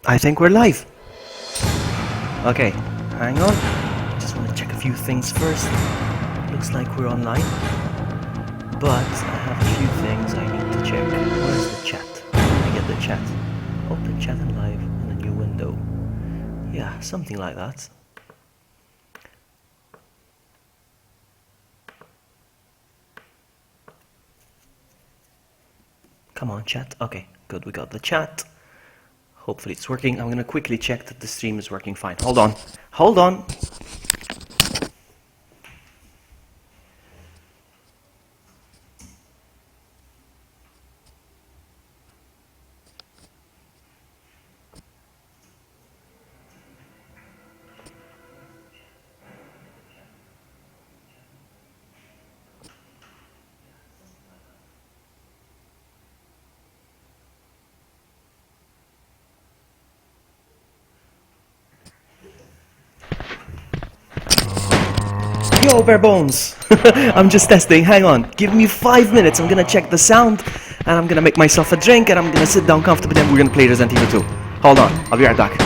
I think we're live. Okay, hang on. Just want to check a few things first. Looks like we're online. But I have a few things I need to check. Where's the chat? I get the chat. Open chat and live in a new window. Yeah, something like that. Come on, chat. Okay, good, we got the chat. Hopefully it's working. I'm gonna quickly check that the stream is working fine. Hold on. Hold on. Yo, bare bones! I'm just testing, hang on. Give me 5 minutes, I'm gonna check the sound, and I'm gonna make myself a drink, and I'm gonna sit down comfortably, and we're gonna play Resident Evil 2. Hold on, I'll be right back.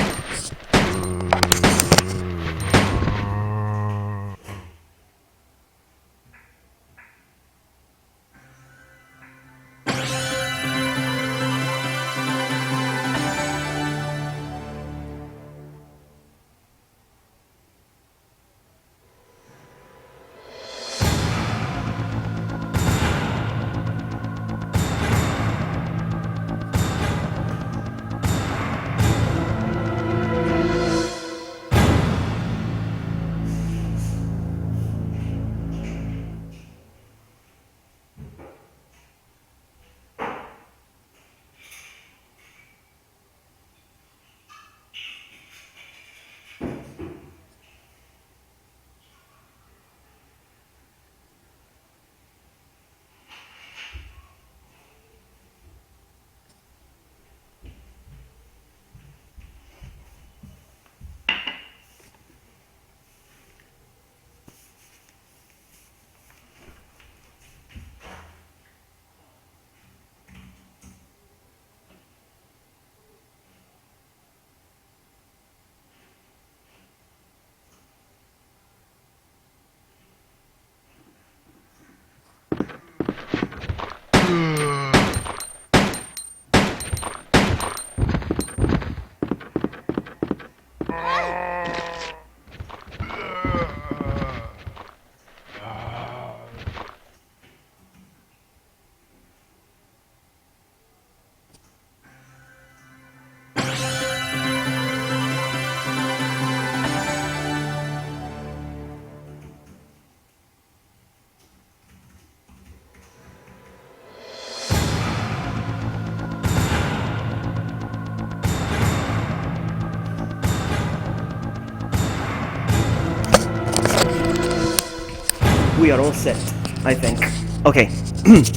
We are all set, I think. Okay,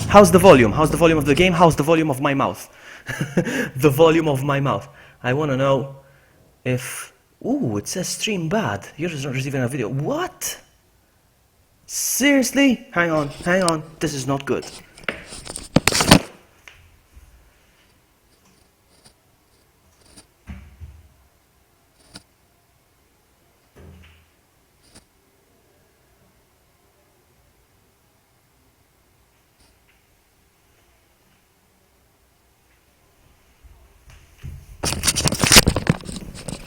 how's the volume? How's the volume of the game? How's the volume of my mouth? The volume of my mouth. I want to know if... Ooh, it says stream bad. You're just not receiving a video. What? Seriously? Hang on, hang on. This is not good.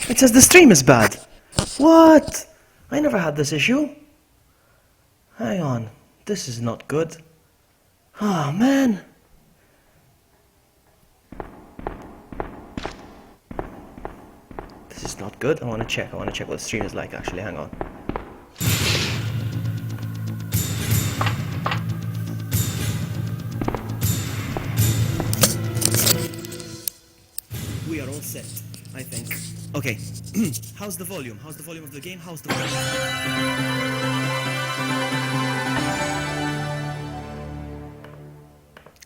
It says the stream is bad. What? I never had this issue. Hang on. This is not good. Oh, man. This is not good. I want to check what the stream is like, actually. Hang on. We are all set, I think. Okay, how's the volume? How's the volume of the game? How's the volume?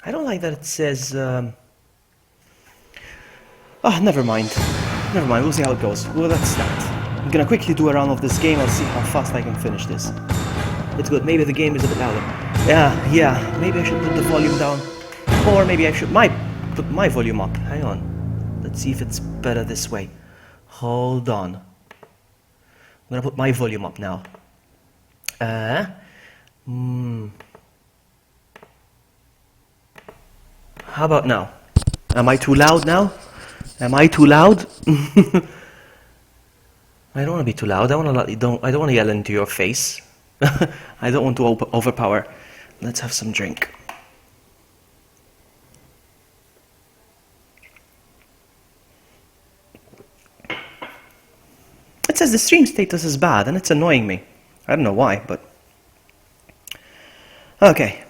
I don't like that it says... Oh, never mind. Never mind, we'll see how it goes. Well, let's start. I'm gonna quickly do a round of this game. I'll see how fast I can finish this. It's good. Maybe the game is a bit louder. Yeah. Maybe I should put the volume down. Or maybe I should put my volume up. Hang on. Let's see if it's better this way. Hold on. I'm gonna put my volume up now. How about now? Am I too loud now? Am I too loud? I don't want to be too loud. I don't want to yell into your face. I don't want to overpower. Let's have some drink. It says the stream status is bad, and it's annoying me. I don't know why, but... Okay.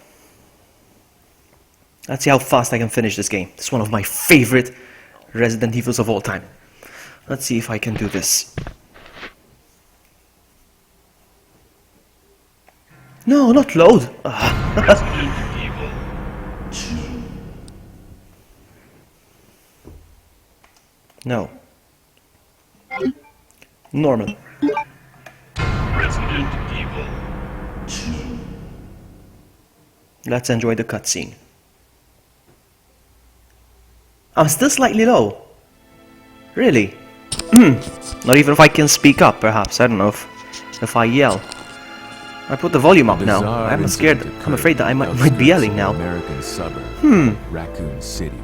Let's see how fast I can finish this game. It's one of my favorite Resident Evils of all time. Let's see if I can do this. No, not load. No. Normal. Resident Evil 2. Let's enjoy the cutscene. I'm still slightly low. Really? Not even if I can speak up, perhaps. I don't know if I yell. I put the volume up now. I'm scared. I'm afraid that I might be yelling now. American suburb, Raccoon City.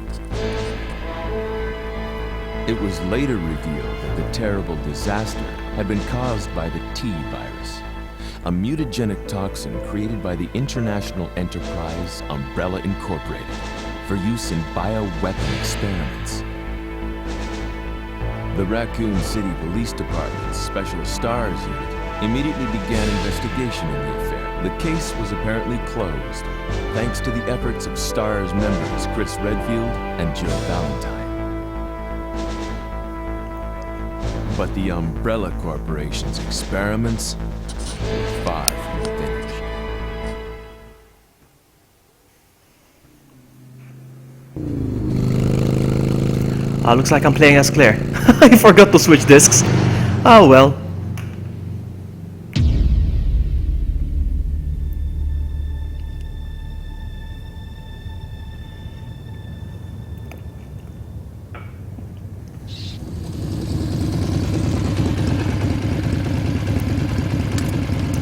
It was later revealed that the terrible disaster had been caused by the T virus, a mutagenic toxin created by the international enterprise Umbrella Incorporated for use in bioweapon experiments. The Raccoon City Police Department's Special Stars Unit immediately began investigation in the affair. The case was apparently closed, thanks to the efforts of STARS members Chris Redfield and Jill Valentine. But the Umbrella Corporation's experiments were far from finished. Looks like I'm playing as Claire. I forgot to switch discs. Oh well.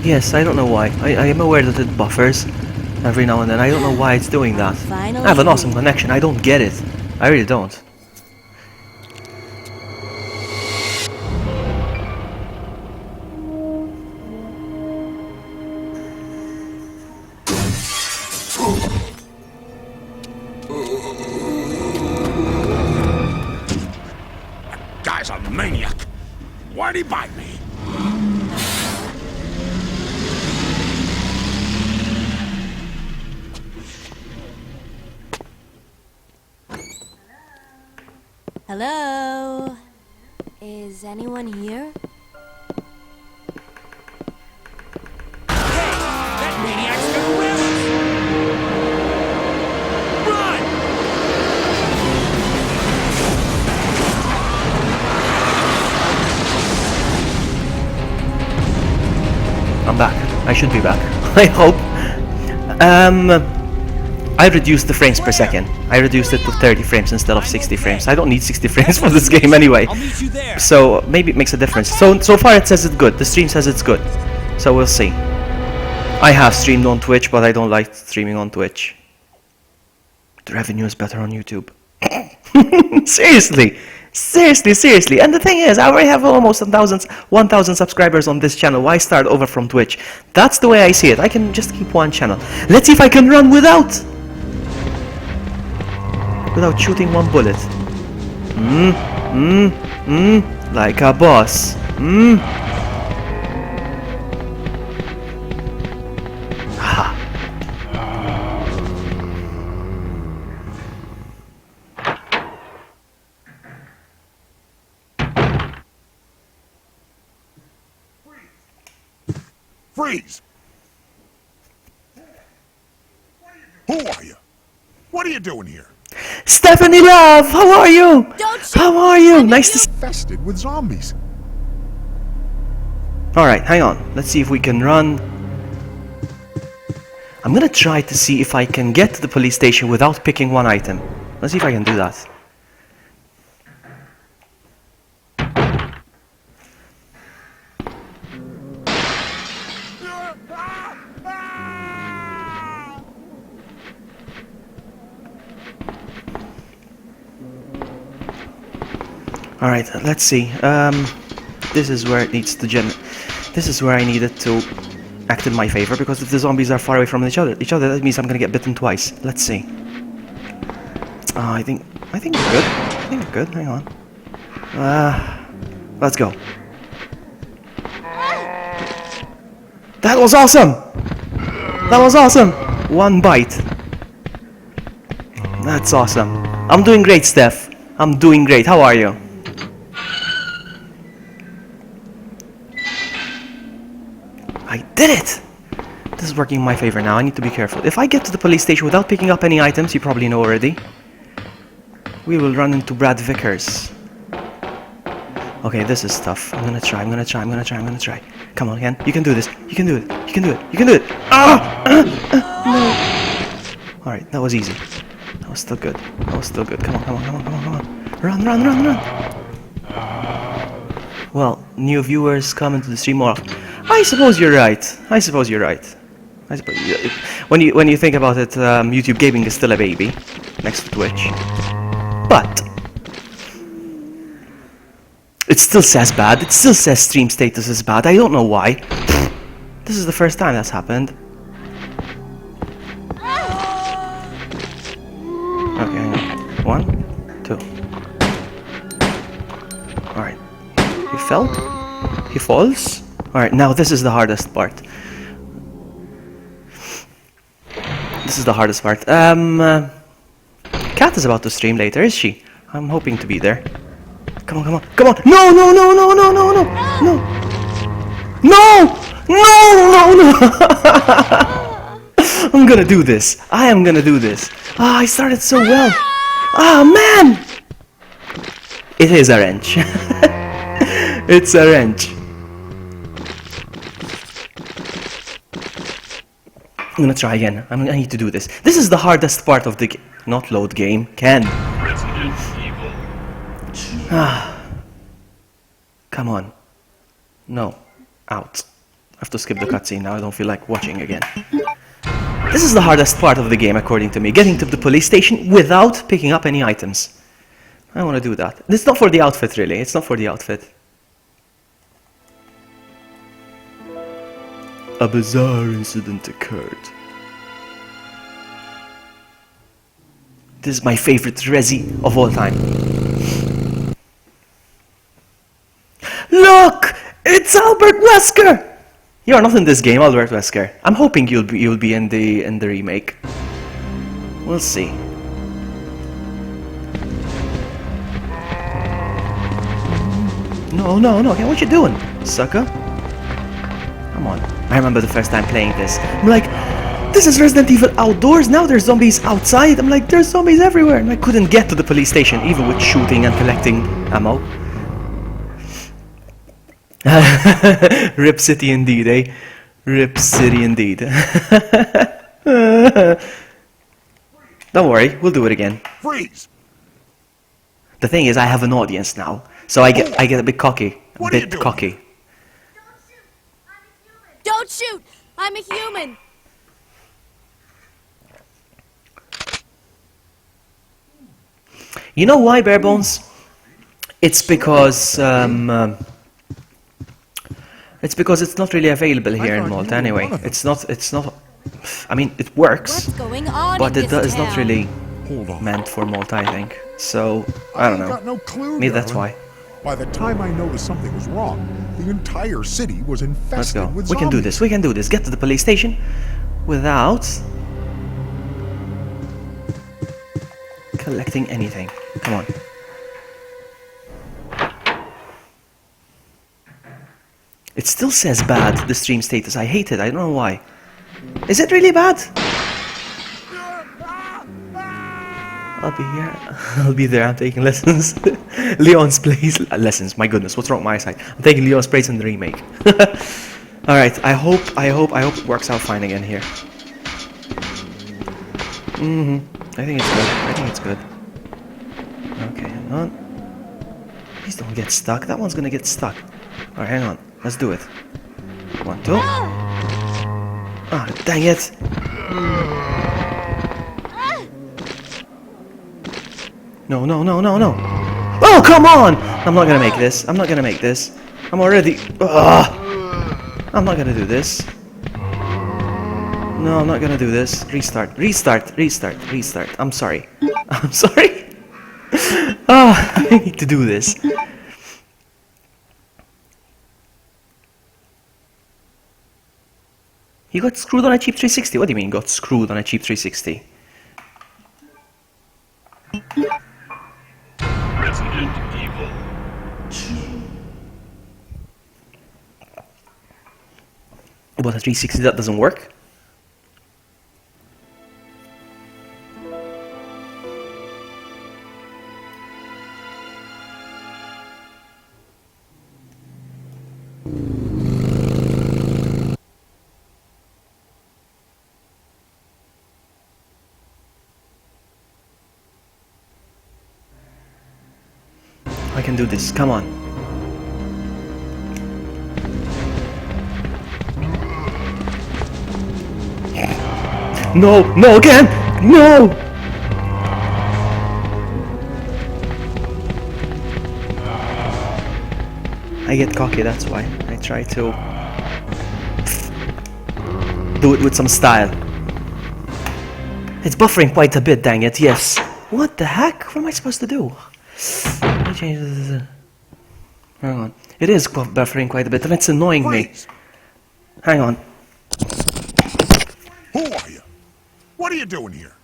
Yes, I don't know why. I am aware that it buffers every now and then. I don't know why it's doing that. I have an awesome connection. I don't get it. I really don't. That guy's a maniac. Why'd he bite me? Hello? Is anyone here? That maniac's gonna win us! Run! I'm back. I should be back. I hope. I reduced the frames per second. I reduced it to 30 frames instead of 60 frames. I don't need 60 frames for this game anyway. I'll meet you there. So maybe it makes a difference. So far it says it's good. The stream says it's good. So we'll see. I have streamed on Twitch, but I don't like streaming on Twitch. The revenue is better on YouTube. Seriously. Seriously. And the thing is, I already have almost 1,000 subscribers on this channel. Why start over from Twitch? That's the way I see it. I can just keep one channel. Let's see if I can run without shooting one bullet. Like a boss. Ha. Freeze! Who are you? What are you doing here? Stephanie Love, how are you? How are you? Nice to see you. Infested with zombies. Alright, hang on. Let's see if we can run. I'm gonna try to see if I can get to the police station without picking one item. Let's see if I can do that. Alright, let's see. This is where it needs to This is where I need it to act in my favor, because if the zombies are far away from each other, that means I'm gonna get bitten twice. Let's see. I think we're good. I think we're good. Hang on. Let's go. That was awesome! That was awesome! One bite. That's awesome. I'm doing great, Steph. I'm doing great. How are you? I did it! This is working in my favor now. I need to be careful. If I get to the police station without picking up any items, you probably know already, we will run into Brad Vickers. Okay, this is tough. I'm gonna try. Come on, Ken. You can do this. You can do it. You can do it. You can do it. No. Alright, that was easy. That was still good. That was still good. Come on. Run. Well, new viewers coming to the stream more often. I suppose you're right. When you think about it, YouTube gaming is still a baby next to Twitch. But it still says bad. It still says stream status is bad. I don't know why. This is the first time that's happened. Okay, hang on. 1, 2. Alright. He fell. He falls. Alright, now this is the hardest part. Kat is about to stream later, is she? I'm hoping to be there. Come on. No! I'm gonna do this. I am gonna do this. I started so well. Man! It is a wrench. It's a wrench. I'm gonna try again. I need to do this. This is the hardest part of the game. Not load game. Ken. Come on. No. Out. I have to skip the cutscene now. I don't feel like watching again. This is the hardest part of the game, according to me. Getting to the police station without picking up any items. I want to do that. It's not for the outfit, really. It's not for the outfit. A bizarre incident occurred. This is my favorite Resi of all time. Look! It's Albert Wesker! You're not in this game, Albert Wesker. I'm hoping you'll be in the remake. We'll see. No. Okay, what you doing, sucker? Come on. I remember the first time playing this. I'm like, this is Resident Evil outdoors, now there's zombies outside. I'm like, there's zombies everywhere. And I couldn't get to the police station, even with shooting and collecting ammo. Rip City indeed, eh? Rip City indeed. Don't worry, we'll do it again. Freeze! The thing is, I have an audience now, so I get a bit cocky. A bit cocky. Don't shoot! I'm a human! You know why, Barebones? It's because it's not really available here in Malta anyway. It's not. I mean, it works, What's going on but in it this is not town? really Hold on. meant for Malta, I think. So I don't got know. no clue, Maybe that's darling. why. By the time I noticed something was wrong, the entire city was infested Let's go. with We can do this. We can do this. Get to the police station without collecting anything. Come on. It still says bad, the stream status. I hate it. I don't know why. Is it really bad? I'll be here. I'll be there. I'm taking lessons. Leon's plays lessons. My goodness, what's wrong with my side? I'm taking Leon's plays in the remake. All right. I hope it works out fine again here. I think it's good. Okay, hang on. Please don't get stuck. That one's gonna get stuck. All right, hang on. Let's do it. 1, 2. Ah, dang it. No. Oh, come on! I'm not gonna make this. I'm not gonna make this. I'm already... Ugh. I'm not gonna do this. No, I'm not gonna do this. Restart, restart, restart, restart. I'm sorry. I'm sorry. Ah, I need to do this. You got screwed on a cheap 360? What do you mean got screwed on a cheap 360? Resident Evil 2. What, a 360 that doesn't work? I can do this, come on. No, no, again! No! I get cocky, that's why. I try to do it with some style. It's buffering quite a bit, dang it, yes. What the heck? What am I supposed to do? Let me change this. Hang on. It is buffering quite a bit, and it's annoying me. Hang on. Who are you? What are you doing here?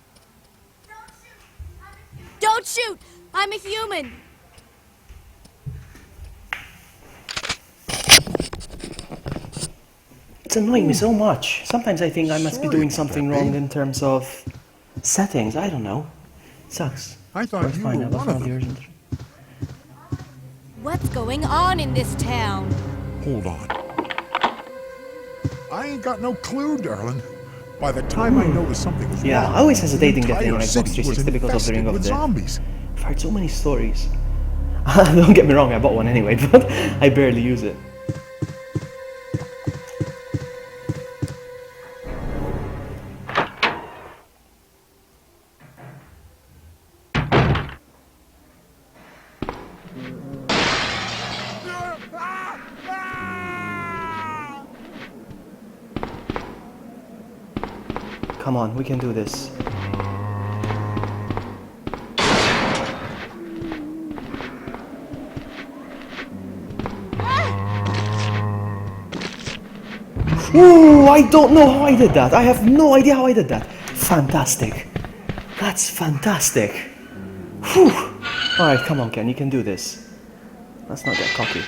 Don't shoot! I'm a human! It's annoying me so much. Sometimes I think I must be Sorry doing about something that, wrong babe. in terms of settings. I don't know. Sucks. I thought It's you fine, were I lost one all of the them. urgent. What's going on in this town? Hold on. I ain't got no clue, darling. By the time I noticed something was Yeah, wrong, I always the hesitating getting entire an Xbox city was 360 because of the Ring of infested with Death. zombies. I've heard so many stories. Don't get me wrong, I bought one anyway, but I barely use it. Come on, we can do this. Ooh, I don't know how I did that. I have no idea how I did that. Fantastic. That's fantastic. Whew. Alright, come on, Ken, you can do this. Let's not get cocky.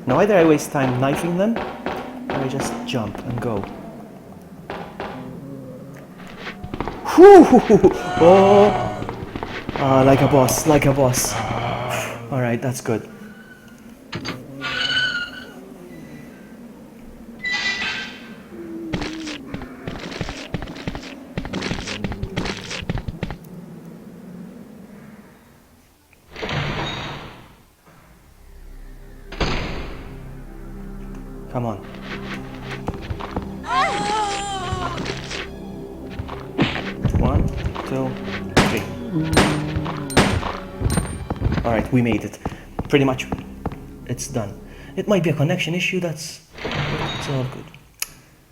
Now either I waste time knifing them, or I just jump and go. Whew! Oh! Like a boss, like a boss. Alright, that's good. Come on. One, two, three. Alright, we made it. Pretty much, it's done. It might be a connection issue, it's all good.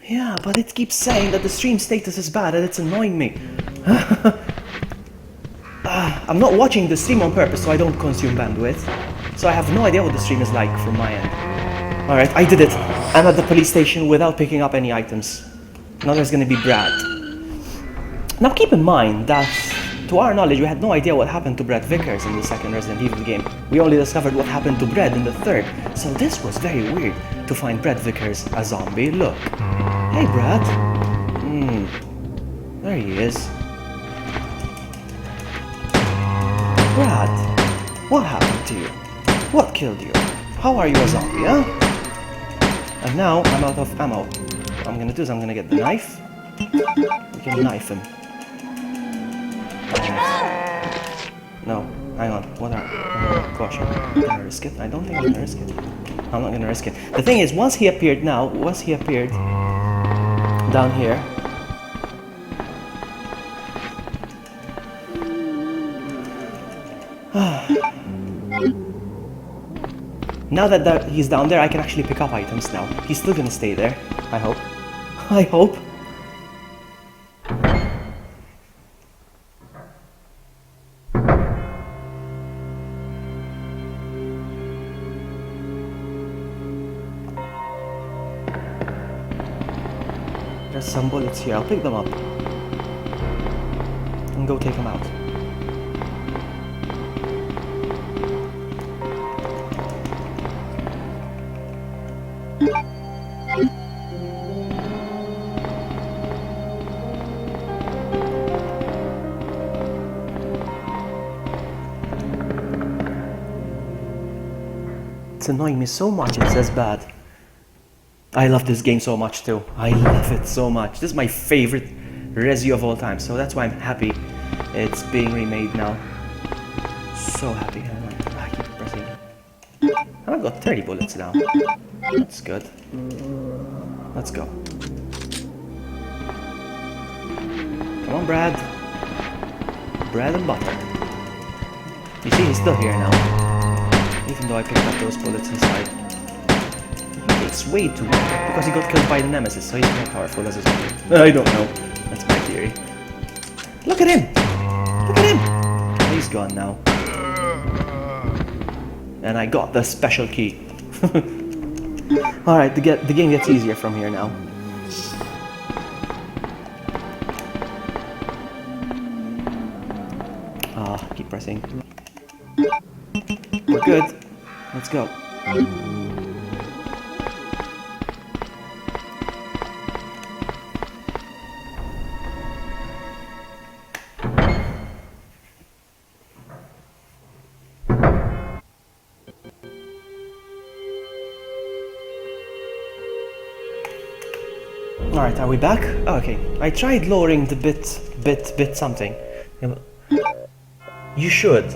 Yeah, but it keeps saying that the stream status is bad and it's annoying me. I'm not watching the stream on purpose so I don't consume bandwidth. So I have no idea what the stream is like from my end. Alright, I did it. I'm at the police station without picking up any items. Now there's gonna be Brad. Now keep in mind that, to our knowledge, we had no idea what happened to Brad Vickers in the second Resident Evil game. We only discovered what happened to Brad in the third. So this was very weird, to find Brad Vickers a zombie. Look. Hey Brad. There he is. Brad, what happened to you? What killed you? How are you a zombie, huh? And now I'm out of ammo. What I'm gonna do is I'm gonna get the knife. We can knife him. No, Hang on, what are... caution. I'm gonna risk it. I don't think I'm gonna risk it. I'm not gonna risk it. The thing is, once he appeared down here... Now that he's down there, I can actually pick up items now. He's still gonna stay there, I hope. I hope. There's some bullets here. I'll pick them up and go take them out. It's annoying me so much, it says bad. I love this game so much too. I love it so much. This is my favorite Resi of all time, so that's why I'm happy it's being remade now. So happy. I keep pressing. I've got 30 bullets now. That's good. Let's go. Come on, Brad. Bread and butter. You see, he's still here now. Even though I picked up those bullets inside. He takes way too long because he got killed by the Nemesis, so he's more powerful as a zombie. I don't know. That's my theory. Look at him! Look at him! He's gone now. And I got the special key. Alright, the game gets easier from here now. Keep pressing. We're good. Let's go. Alright, are we back? Oh, okay. I tried lowering the bit something. You should.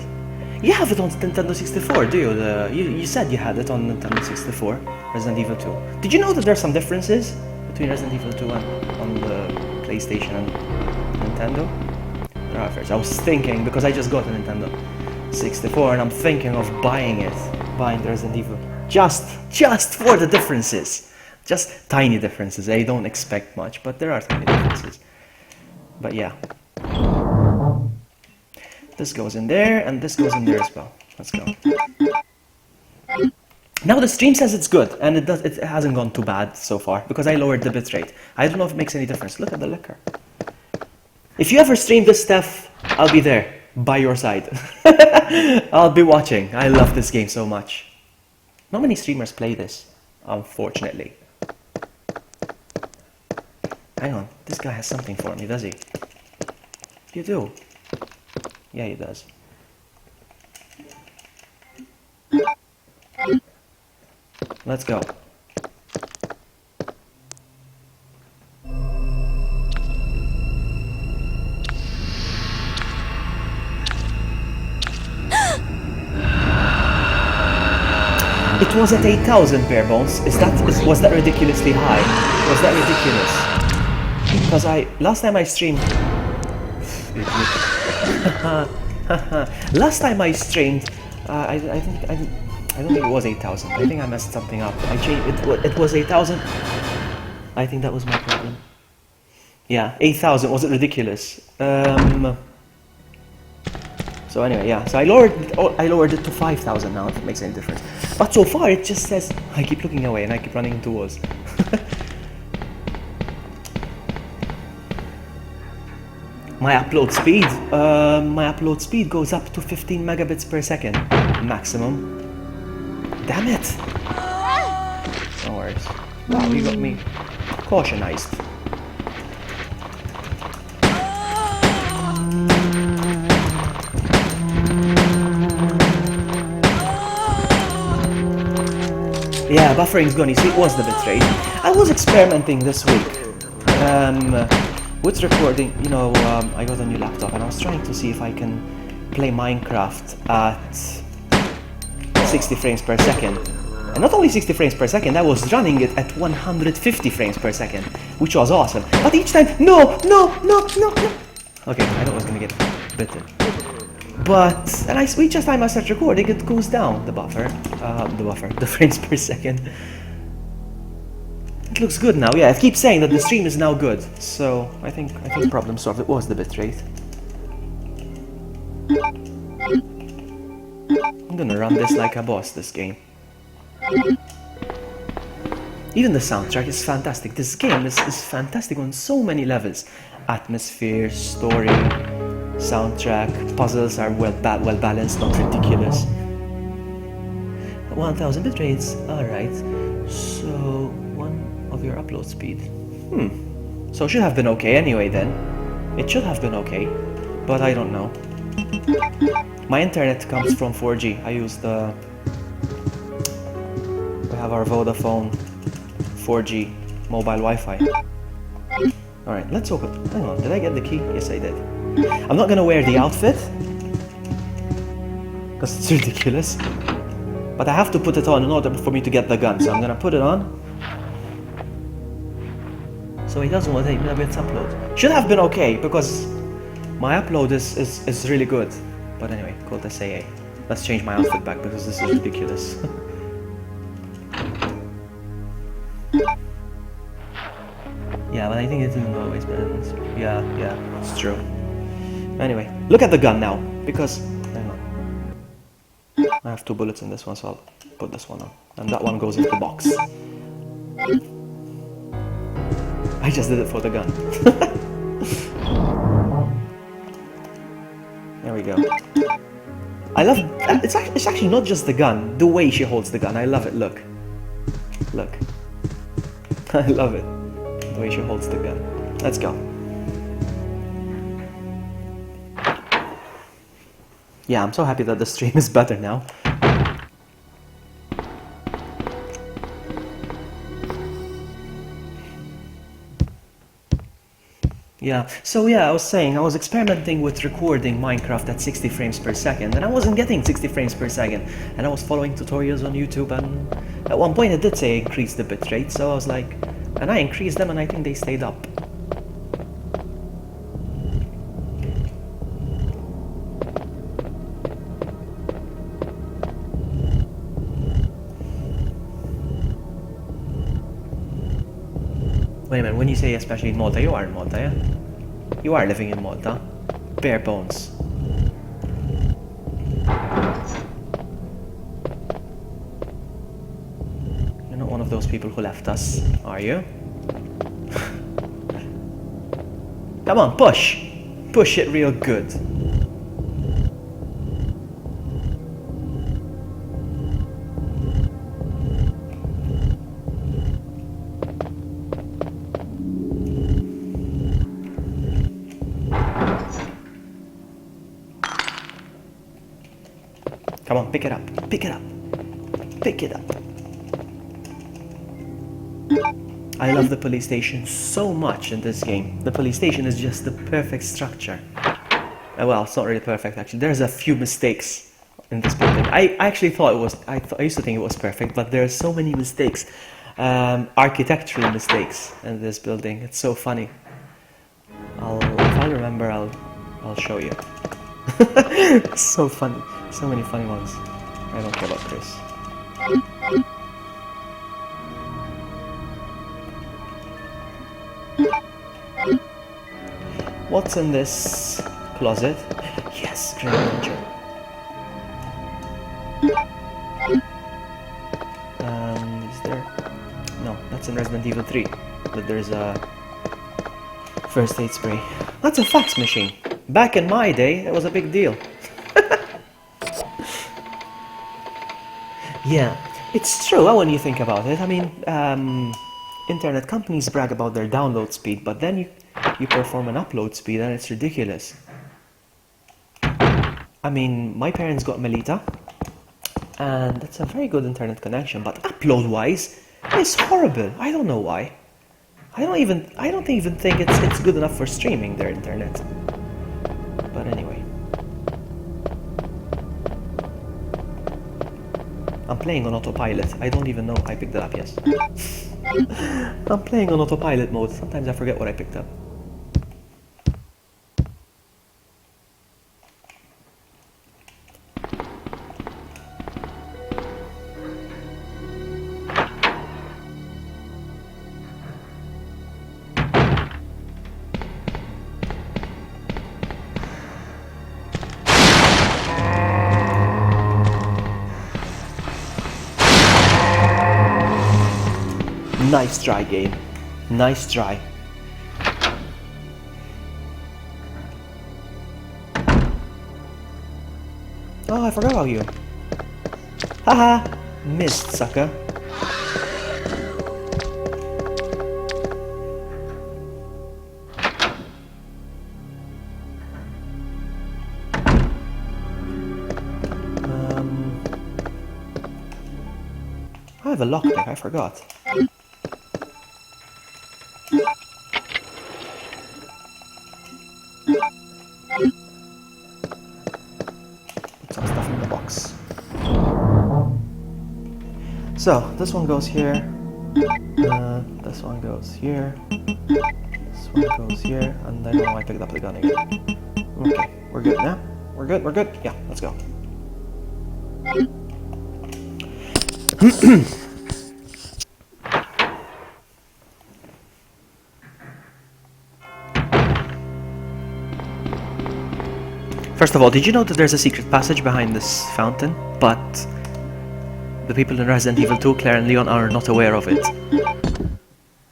You have it on Nintendo 64, do you? You said you had it on Nintendo 64, Resident Evil 2. Did you know that there are some differences between Resident Evil 2 and on the PlayStation and Nintendo? There are first. I was thinking, because I just got a Nintendo 64 and I'm thinking of buying the Resident Evil. Just for the differences. Just tiny differences. I don't expect much, but there are tiny differences. But yeah. This goes in there, and this goes in there as well. Let's go. Now the stream says it's good, and it hasn't gone too bad so far, because I lowered the bitrate. I don't know if it makes any difference. Look at the liquor. If you ever stream this stuff, I'll be there, by your side. I'll be watching. I love this game so much. Not many streamers play this, unfortunately. Hang on, this guy has something for me, does he? You do. Yeah, he does. Let's go. It was at 8,000 bare bones. Was that ridiculously high? Was that ridiculous? Because last time I streamed. Last time I streamed, I don't think it was 8,000. I think I messed something up. I changed it was 8,000. I think that was my problem. Yeah, 8,000. Was it ridiculous? So anyway, yeah. So I lowered it to 5,000 now. If it makes any difference. But so far it just says I keep looking away and I keep running into walls. My upload speed goes up to 15 megabits per second maximum. Damn it! No worries. Wow, you got me cautionized. Yeah, buffering's gone. You see, it was the bitrate. I was experimenting this week. With recording, I got a new laptop and I was trying to see if I can play Minecraft at 60 frames per second. And not only 60 frames per second, I was running it at 150 frames per second, which was awesome. But each time, no. Okay, I thought I was gonna get bitten. But, each time I start recording, it goes down, the frames per second. It looks good now, yeah, it keeps saying that the stream is now good. So, I think problem solved, it was the bitrate. I'm gonna run this like a boss, this game. Even the soundtrack is fantastic. This game is fantastic on so many levels. Atmosphere, story, soundtrack, puzzles are well balanced, not ridiculous. 1000 bitrates, alright. So, 1 of your upload speed. So it should have been okay anyway then. It should have been okay, but I don't know. My internet comes from 4G. We have our Vodafone 4G mobile Wi-Fi. Alright, let's open. Hang on, did I get the key? Yes, I did. I'm not gonna wear the outfit, because it's ridiculous. But I have to put it on in order for me to get the gun, so I'm gonna put it on. So he doesn't want to take me a bit upload. Should have been okay, because my upload is really good. But anyway, called SAA. Let's change my outfit back, because this is ridiculous. Yeah, but I think it didn't always better than this. Yeah, it's true. Anyway, look at the gun now, because... hang on. I have 2 bullets in this one, so I'll put this one on. And that one goes into the box. I just did it for the gun. There we go. I love... it's actually not just the gun, the way she holds the gun. I love it, look. Look. I love it. The way she holds the gun. Let's go. Yeah, I'm so happy that the stream is better now. Yeah, so yeah, I was saying, I was experimenting with recording Minecraft at 60 frames per second, and I wasn't getting 60 frames per second, and I was following tutorials on YouTube, and at one point it did say increase the bitrate, so I was like, and I increased them and I think they stayed up. Wait a minute, when you say especially in Malta, you are in Malta, yeah? You are living in Malta. Bare bones. You're not one of those people who left us, are you? Come on, push! Push it real good. Come on, pick it up, pick it up, pick it up. I love the police station so much in this game. The police station is just the perfect structure. Well, it's not really perfect actually. There's a few mistakes in this building. I actually thought it was, I used to think it was perfect, but there are so many mistakes. Architectural mistakes in this building. It's so funny. If I remember, I'll show you. It's so funny. So many funny ones. I don't care about Chris. What's in this closet? Yes, Green Ranger. Is there? No, that's in Resident Evil 3. But there's a first aid spray. That's a fax machine. Back in my day, it was a big deal. Yeah, it's true when you think about it. I mean, internet companies brag about their download speed, but then you perform an upload speed and it's ridiculous. I mean, my parents got Melita, and that's a very good internet connection, but upload-wise, it's horrible. I don't know why. I don't even think it's good enough for streaming their internet. But anyway. I'm playing on autopilot. I don't even know I picked it up, yes. I'm playing on autopilot mode. Sometimes I forget what I picked up. Nice try, game. Nice try. Oh, I forgot about you. Haha! Missed, sucker. I have a lockpick, I forgot. Put some stuff in the box. So, this one goes here. This one goes here. This one goes here. And I know I picked up the gun again. Okay, we're good now? We're good, we're good? Yeah, let's go. First of all, did you know that there's a secret passage behind this fountain? But the people in Resident Evil 2, Claire and Leon, are not aware of it.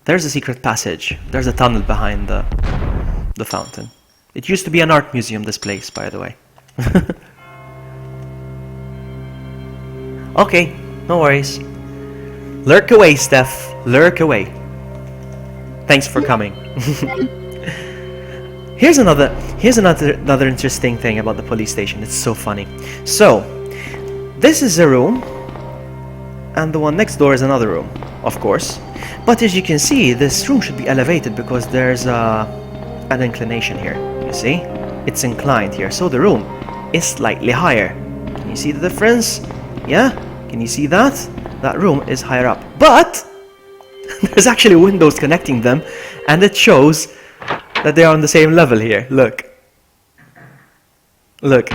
There's a secret passage. There's a tunnel behind the fountain. It used to be an art museum, this place, by the way. Okay, no worries. Lurk away, Steph. Lurk away. Thanks for coming. Here's another interesting thing about the police station. It's so funny. So, this is a room, and the one next door is another room, of course. But as you can see, this room should be elevated because there's an inclination here. You see? It's inclined here, so the room is slightly higher. Can you see the difference? Yeah? Can you see that? That room is higher up. But there's actually windows connecting them, and it shows that they are on the same level here. Look. Look.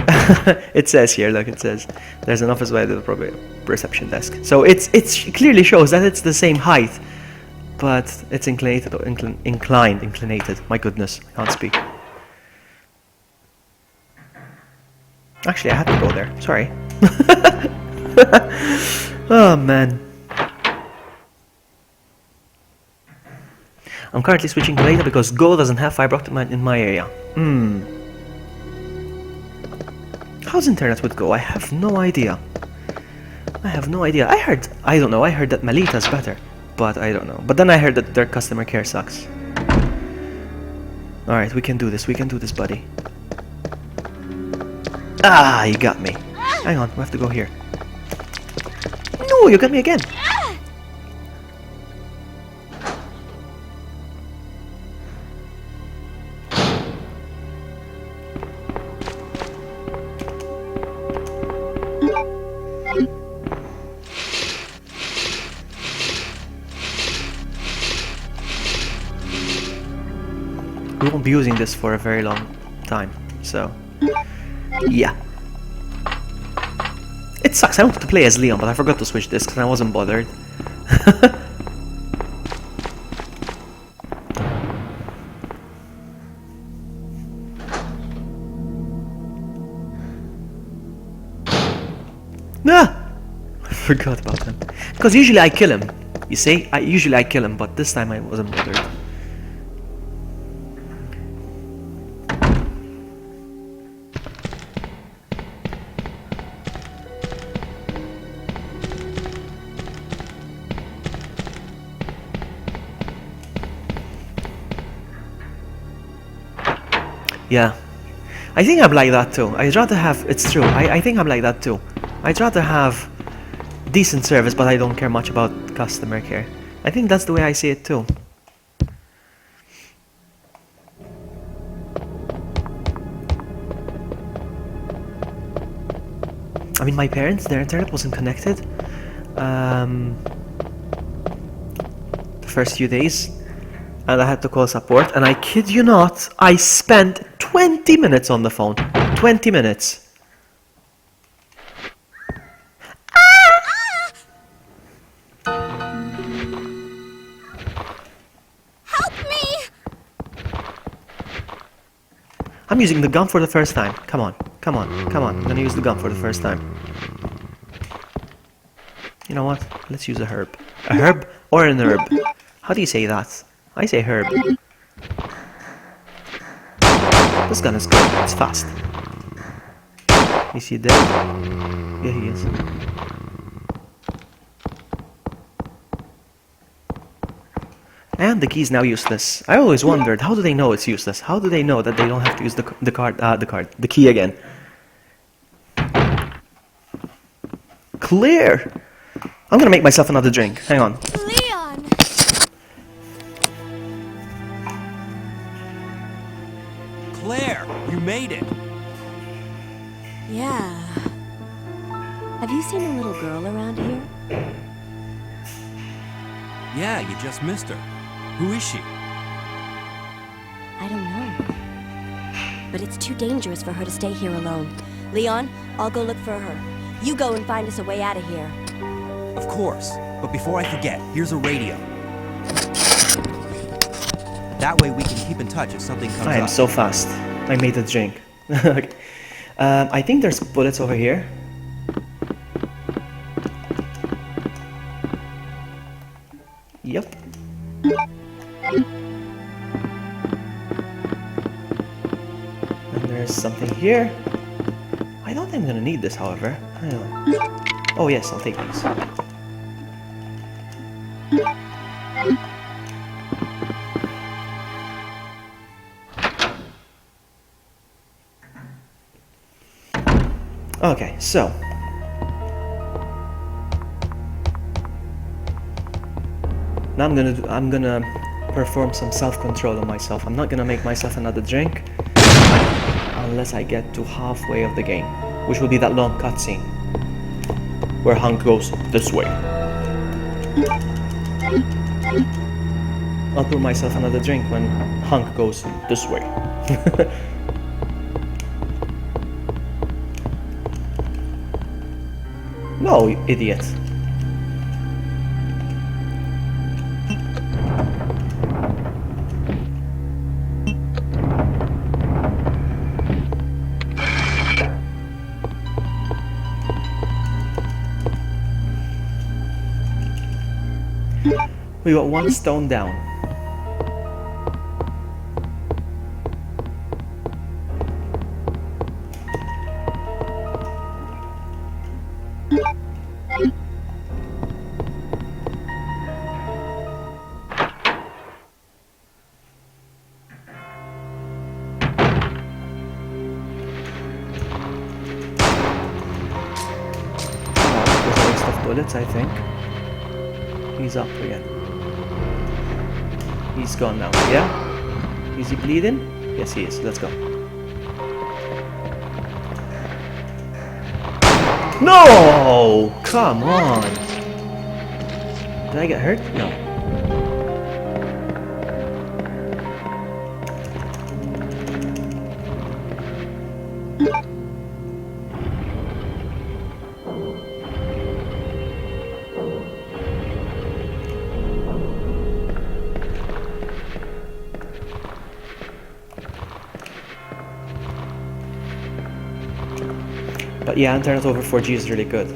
It says here, look, it says there's an office by the reception desk. So it clearly shows that it's the same height, but it's inclinated or inclinated. My goodness, I can't speak. Actually, I had to go there. Sorry. Oh man. I'm currently switching to data because Go doesn't have fiber optic in my area. How's internet with Go? I have no idea. I have no idea. I heard that Melita's better, but I don't know. But then I heard that their customer care sucks. Alright, we can do this, buddy. Ah, you got me. Hang on, we have to go here. No, you got me again. We won't be using this for a very long time, so yeah. It sucks. I wanted to play as Leon, but I forgot to switch discs and I wasn't bothered. Ah! I forgot about him. Because usually I kill him. You see? Usually I kill him, but this time I wasn't bothered. Yeah, I think I'm like that too. I'd rather have, it's true, I think I'm like that too. I'd rather have decent service, but I don't care much about customer care. I think that's the way I see it too. I mean, my parents, their internet wasn't connected. The first few days, and I had to call support, and I kid you not, I spent 20 minutes on the phone. 20 minutes. Help me! I'm using the gun for the first time. Come on, come on, come on. I'm gonna use the gun for the first time. You know what? Let's use a herb. A herb or an herb? How do you say that? I say herb. This gun is good. It's fast. Is he dead? Yeah, he is. And the key is now useless. I always wondered, how do they know it's useless? How do they know that they don't have to use the key again? Clear! I'm gonna make myself another drink. Hang on. Leon! Claire, you made it. Yeah. Have you seen a little girl around here? Yeah, you just missed her. Who is she? I don't know. But it's too dangerous for her to stay here alone. Leon, I'll go look for her. You go and find us a way out of here. Of course. But before I forget, here's a radio. That way we can keep in touch if something comes up. I am so fast. I made a drink. Okay. I think there's bullets over here. Yep. And there's something here. I don't think I'm gonna need this, however. Hang on. Oh yes, I'll take these. Okay, so now I'm gonna perform some self-control on myself. I'm not gonna make myself another drink unless I get to halfway of the game, which will be that long cutscene where Hank goes this way. I'll pour myself another drink when Hank goes this way. No, you idiot. We got one stone down. Bullets, I think. He's up again. He's gone now, yeah? Is he bleeding? Yes, he is. Let's go. No! Come on! Did I get hurt? No. But yeah, internet over 4G is really good.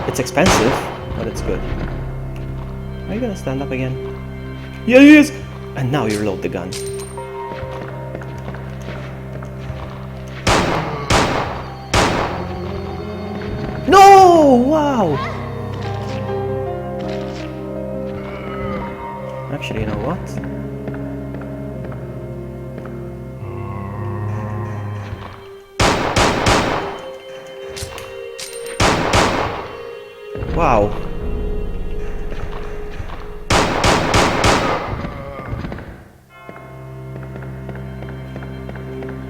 It's expensive, but it's good. Are you gonna stand up again? Yeah, he is! And now you reload the gun. No! Wow! Actually, you know what? Wow.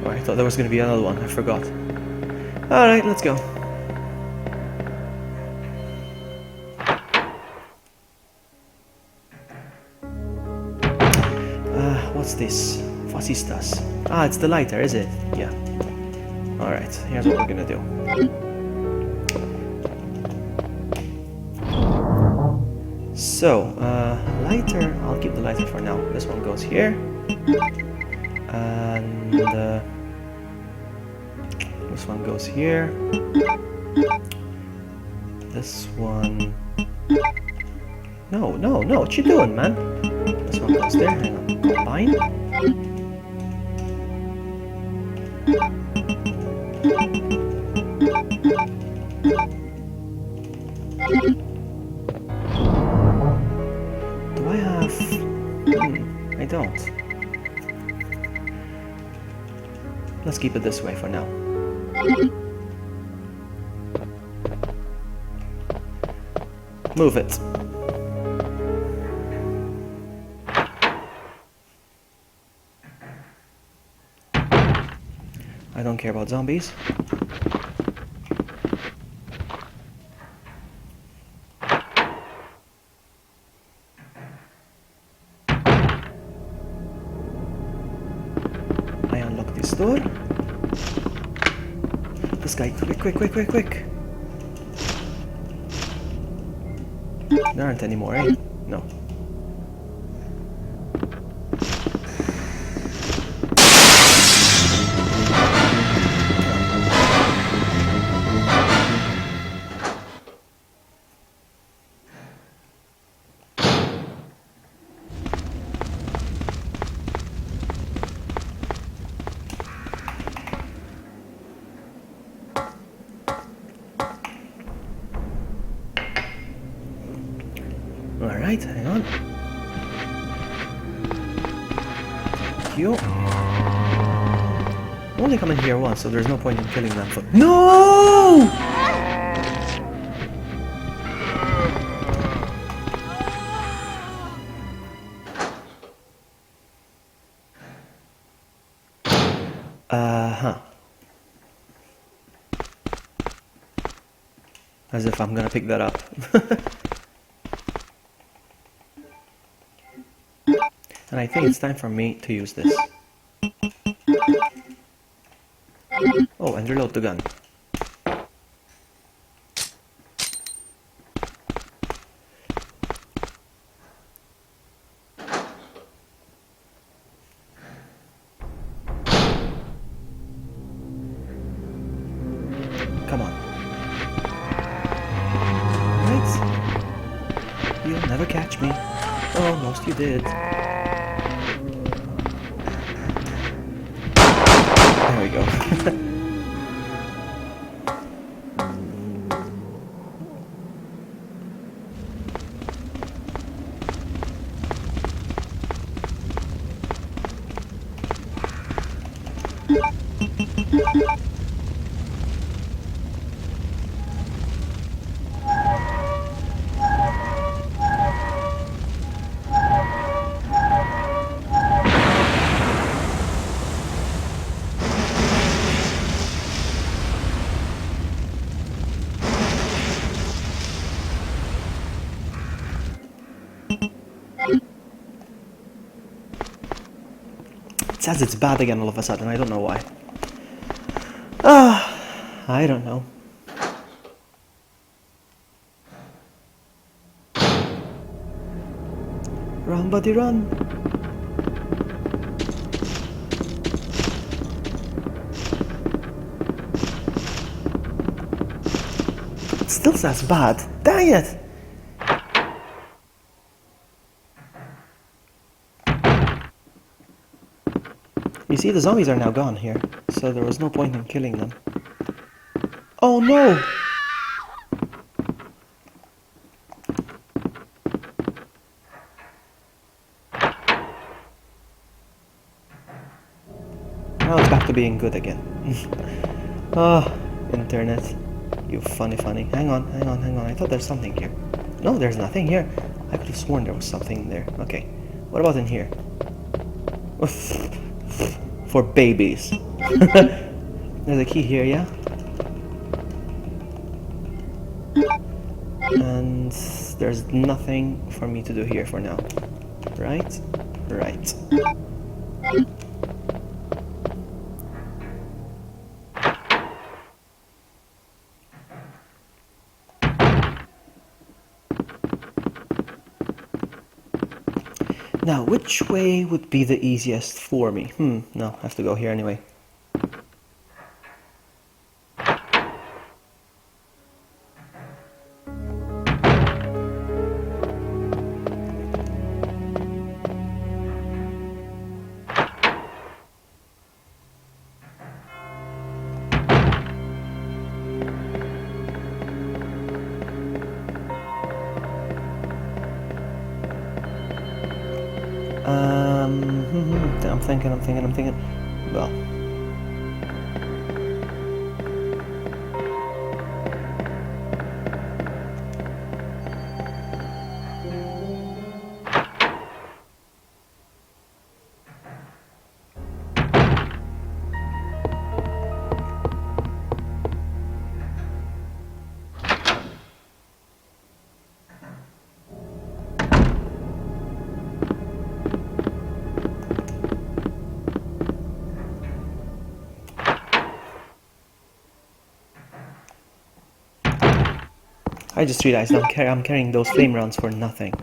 Oh, thought there was gonna be another one, I forgot. Alright, let's go. What's this? Fascistas. Ah, it's the lighter, is it? Yeah. Alright, here's what we're gonna do. So, lighter, I'll keep the lighter for now. This one goes here. And this one goes here. This one... No, what you doing, man? This one goes there, hang on. Combine. Do I have... I don't. Let's keep it this way for now. Move it. I don't care about zombies. I unlock this door. This guy, quick. There aren't any more, eh? No. Alright, hang on. Thank you. Only come in here once, so there's no point in killing them for— No! As if I'm gonna pick that up. And I think it's time for me to use this. Oh, and reload the gun. Come on. Right? You'll never catch me. Almost you did. There we go. It says it's bad again all of a sudden, I don't know why. I don't know. Run, buddy, run! It still says bad. Dang it! You see, the zombies are now gone here, so there was no point in killing them. Oh no! Now it's back to being good again. Oh, internet. You funny. Hang on. I thought there's something here. No, there's nothing here. I could have sworn there was something there. Okay. What about in here? for babies. There's a key here, yeah? And there's nothing for me to do here for now. Right? Right. Now, which way would be the easiest for me? No, I have to go here anyway. I'm thinking. Well. I just realized I'm carrying those flame rounds for nothing.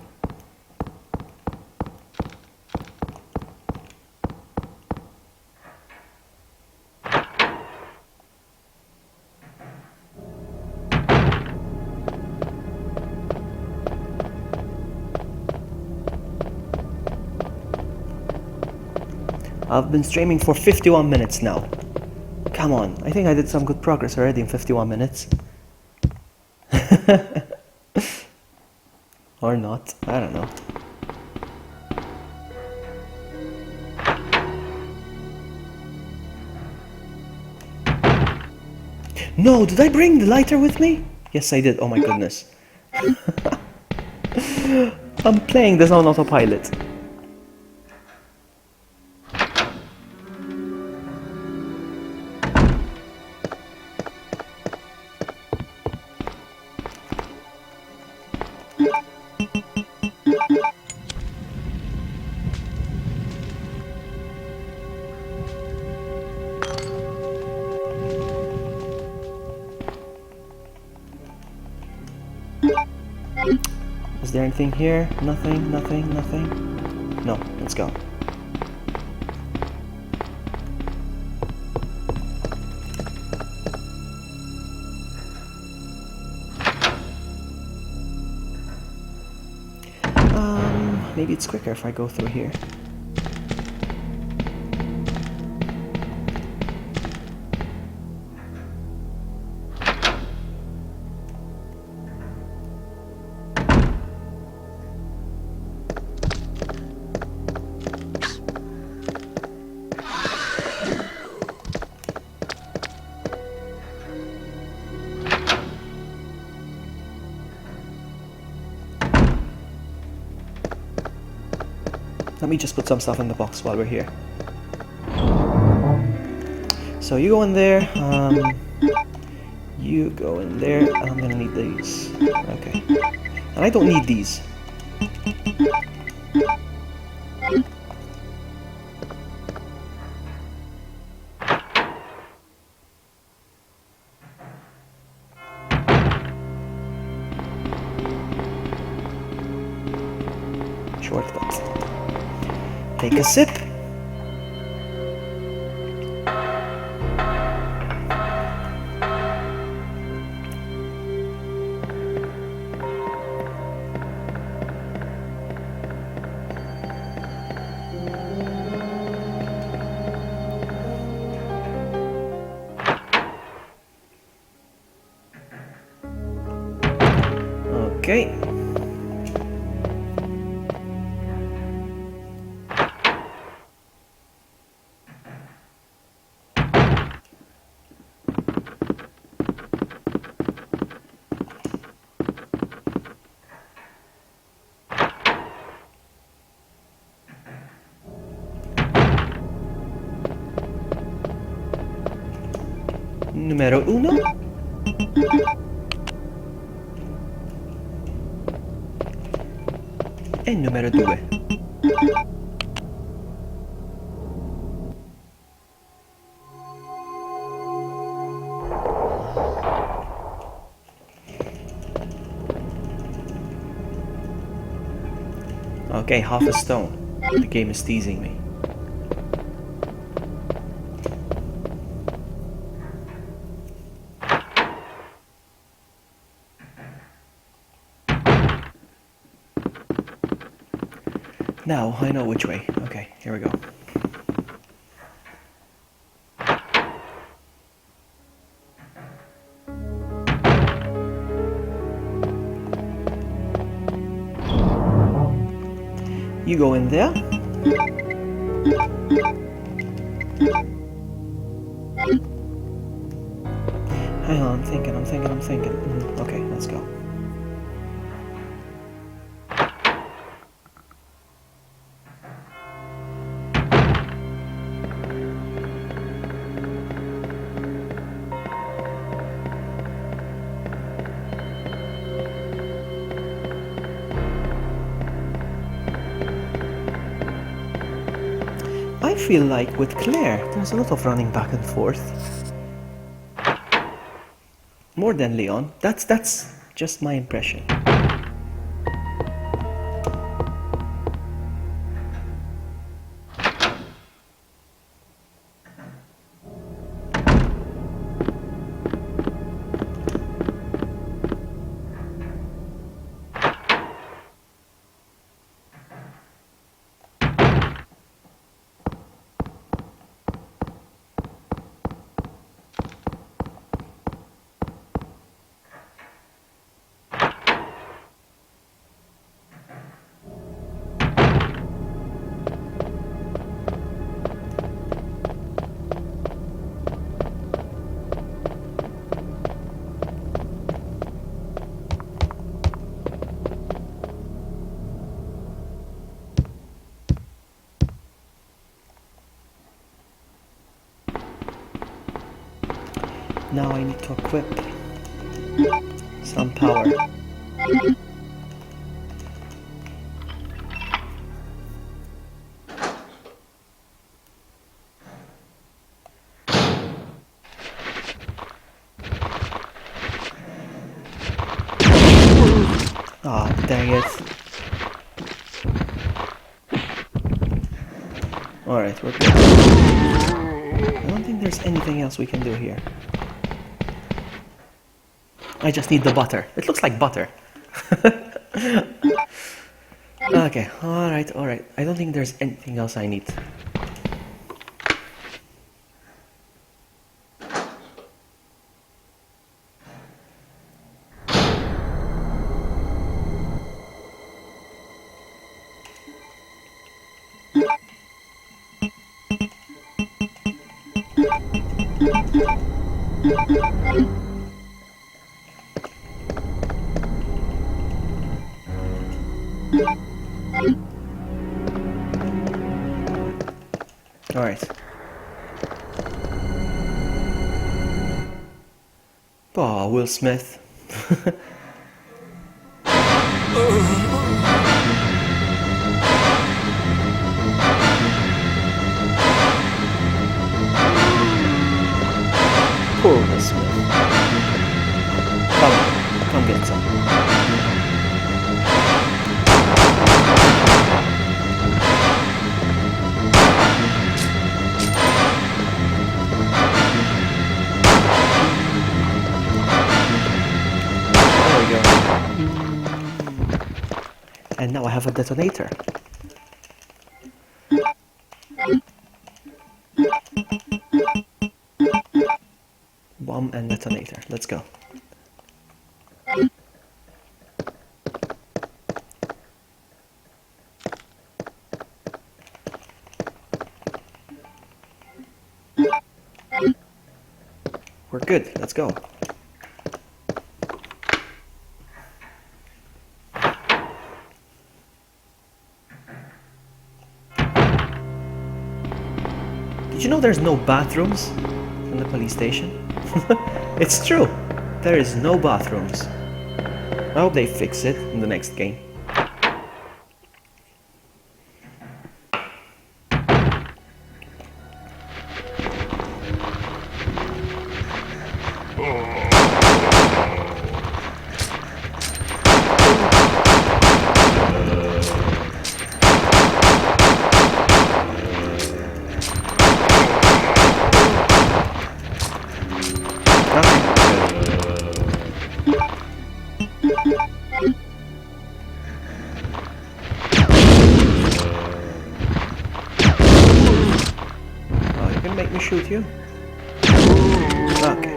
I've been streaming for 51 minutes now. Come on, I think I did some good progress already in 51 minutes. Or not, I don't know. No, did I bring the lighter with me? Yes, I did. Oh my goodness. I'm playing this on autopilot. Is there anything here? Nothing, nothing, nothing. No, let's go. Maybe it's quicker if I go through here. Let me just put some stuff in the box while we're here. So you go in there, you go in there, I'm gonna need these. Okay. And I don't need these. Shortcut. Take a sip. Okay. Numero uno. E numero due. Okay, half a stone. The game is teasing me. Now I know which way. Okay, here we go. You go in there. Hang on, I'm thinking. Okay, let's go. I feel like with Claire, there's a lot of running back and forth. More than Leon. That's just my impression. Now I need to equip some power. Ah, dang it. Alright, we're good. I don't think there's anything else we can do here. I just need the butter. It looks like butter. Okay, alright. I don't think there's anything else I need. Alright. Oh, Will Smith. Poor Will Smith. Come get some. And now I have a detonator. Bomb and detonator. Let's go. We're good. Let's go. Did you know there's no bathrooms in the police station. It's true. There is no bathrooms. I hope they fix it in the next game. Make me shoot you? Okay.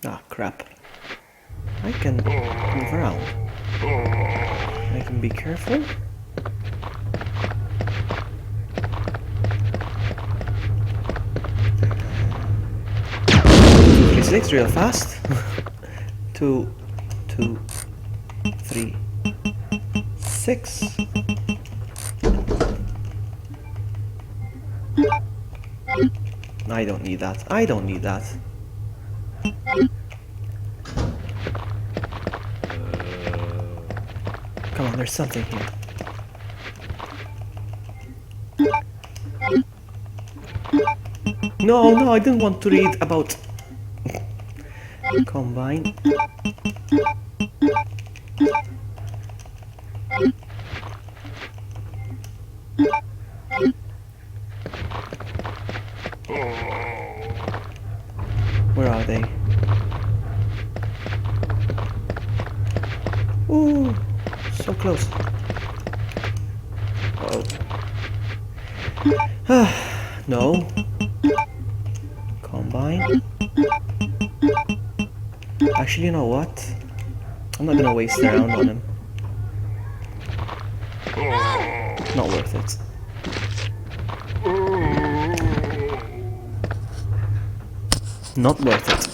Ah, crap. I can move around. I can be careful. Six real fast. 2, 2, 3, 6. I don't need that. I don't need that. Come on, there's something here. No, no, I didn't want to read about combine. Where are they? Ooh, so close. Oh. No. Combine. Actually, you know what? I'm not gonna waste around on him. Not worth it. Not worth it.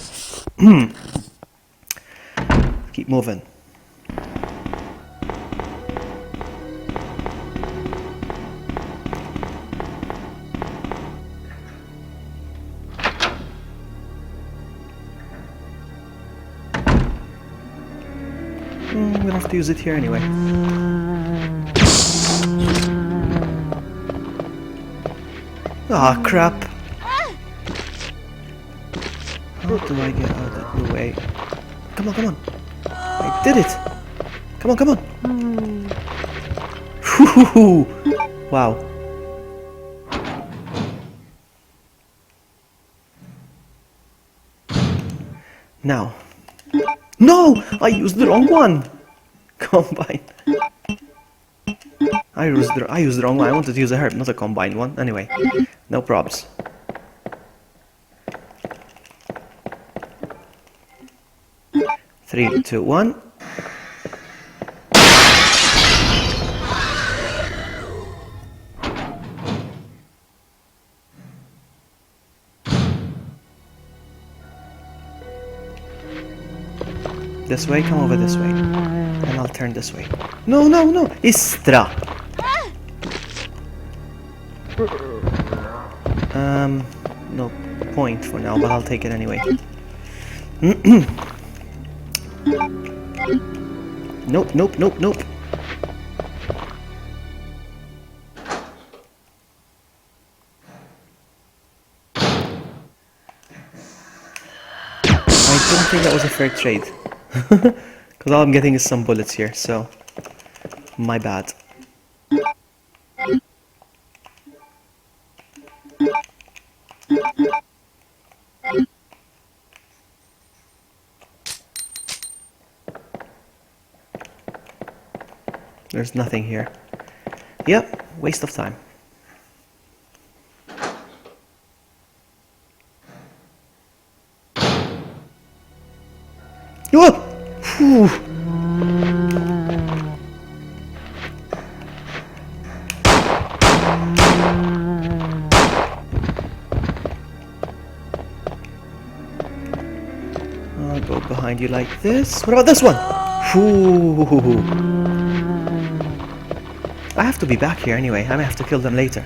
Keep moving. I'm gonna have to use it here anyway. Ah, crap. How do I get out of the way? Come on, come on. I did it. Come on, come on. Wow. Now. No! I used the wrong one! Combine. I used the wrong one. I wanted to use a herb, not a combined one. Anyway, no probs. Three, two, one. This way, come over this way. And I'll turn this way. No, no, no! Istra! No point for now, but I'll take it anyway. Nope, nope, nope, nope. I don't think that was a fair trade. Because all I'm getting is some bullets here, so my bad. There's nothing here. Yep, waste of time. Oh! Whew. Go behind you like this. What about this one? Ooh. I have to be back here anyway. I may have to kill them later.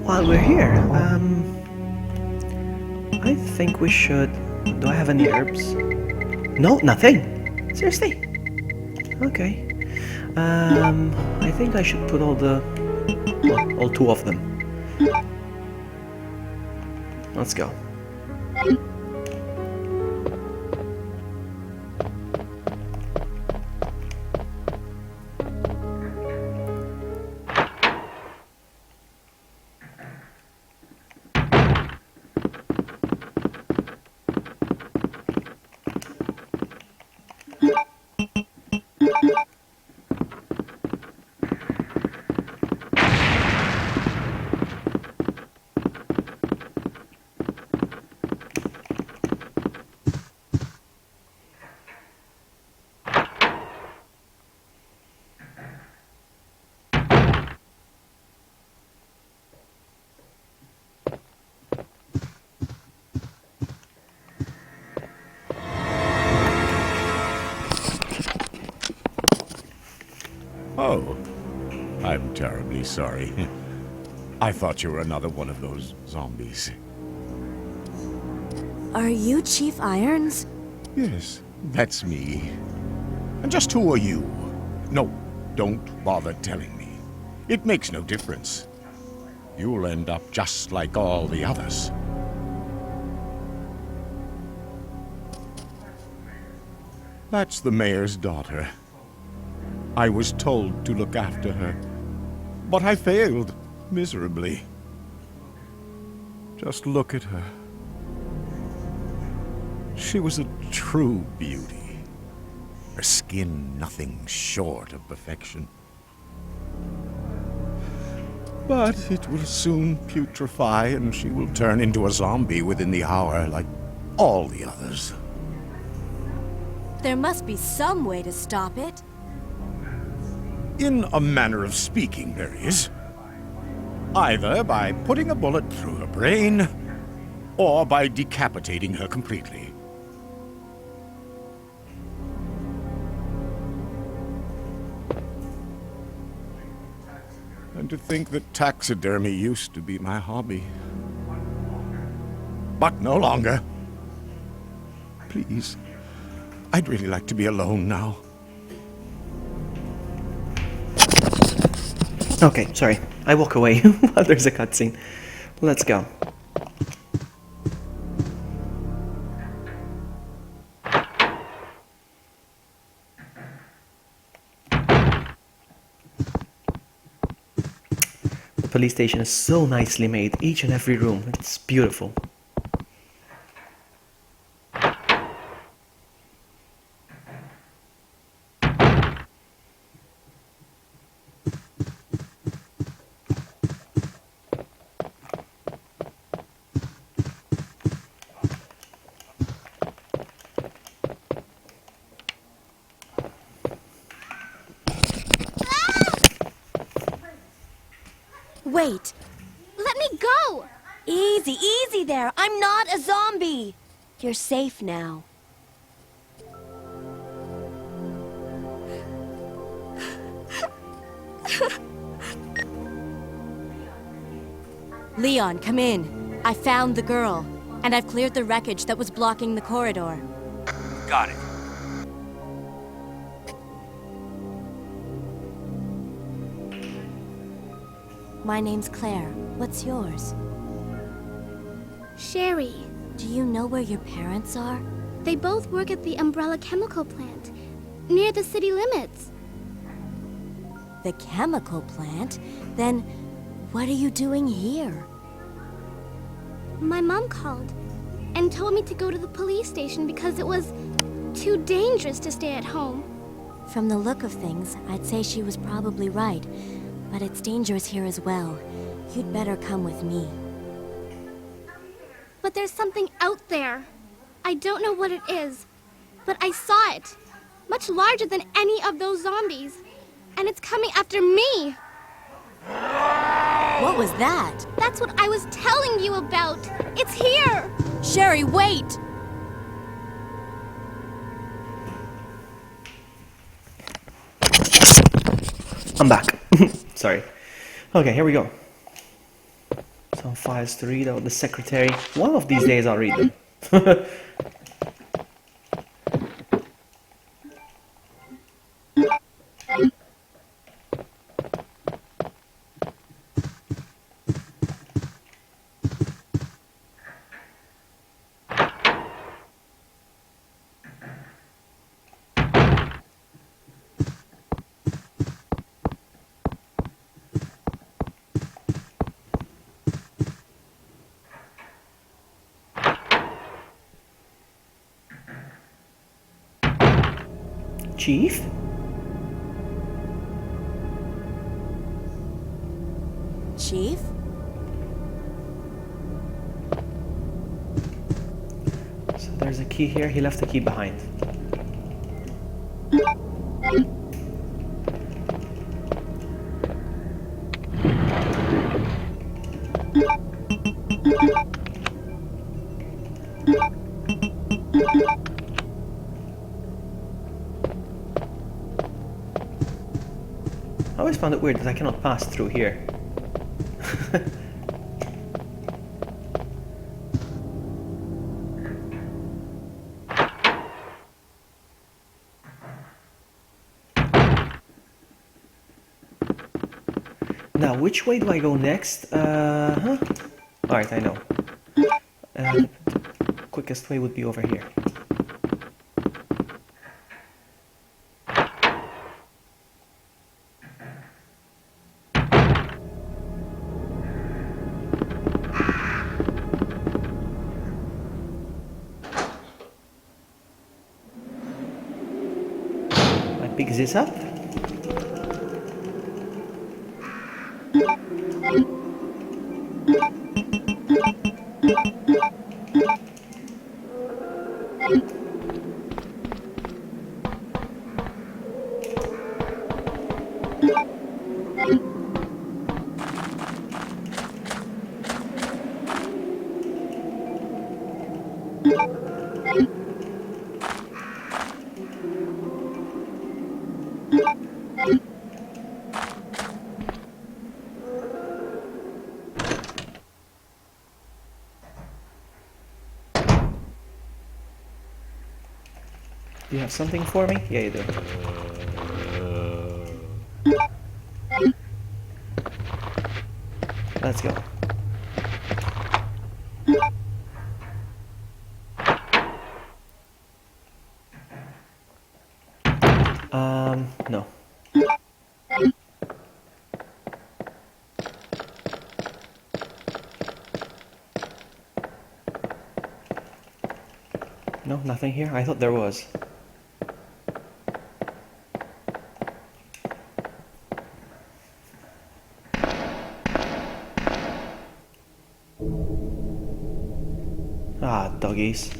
While we're here, I think we should... Do I have any herbs? No, nothing. Seriously? Okay. I think I should put all the... Well, all 2 of them. Let's go. Oh, I'm terribly sorry. I thought you were another one of those zombies. Are you Chief Irons? Yes, that's me. And just who are you? No, don't bother telling me. It makes no difference. You'll end up just like all the others. That's the mayor's daughter. I was told to look after her, but I failed miserably. Just look at her. She was a true beauty. Her skin nothing short of perfection. But it will soon putrefy and she will turn into a zombie within the hour like all the others. There must be some way to stop it. In a manner of speaking, there is. Either by putting a bullet through her brain, or by decapitating her completely. And to think that taxidermy used to be my hobby. But no longer. Please, I'd really like to be alone now. Okay, sorry. I walk away while there's a cutscene. Let's go. The police station is so nicely made, each and every room. It's beautiful. Wait. Let me go! Easy, easy there. I'm not a zombie. You're safe now. Leon, come in. I found the girl, and I've cleared the wreckage that was blocking the corridor. Got it. My name's Claire. What's yours? Sherry. Do you know where your parents are? They both work at the Umbrella Chemical Plant, near the city limits. The chemical plant? Then what are you doing here? My mom called and told me to go to the police station because it was too dangerous to stay at home. From the look of things, I'd say she was probably right. But it's dangerous here as well. You'd better come with me. But there's something out there. I don't know what it is, but I saw it. Much larger than any of those zombies. And it's coming after me. What was that? That's what I was telling you about. It's here. Sherry, wait! I'm back. Sorry. Okay, here we go. Some files to read out. The secretary. One of these days I'll read them. Chief? Chief? So there's a key here. He left the key behind. I always found it weird that I cannot pass through here. Now, which way do I go next? Alright, I know. The quickest way would be over here. I pick this up. Do you have something for me? Yeah, you do. Let's go. No. No, nothing here? I thought there was. Ah, doggies.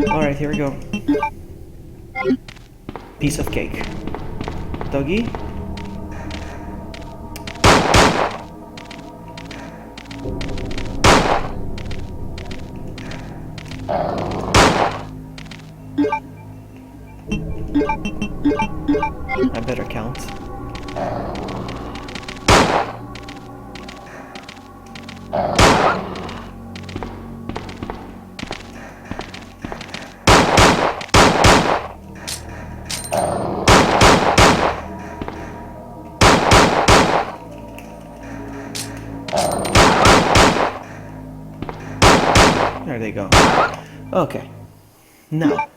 Alright, here we go. Piece of cake. Doggy? I better count. There they go. Okay. Now.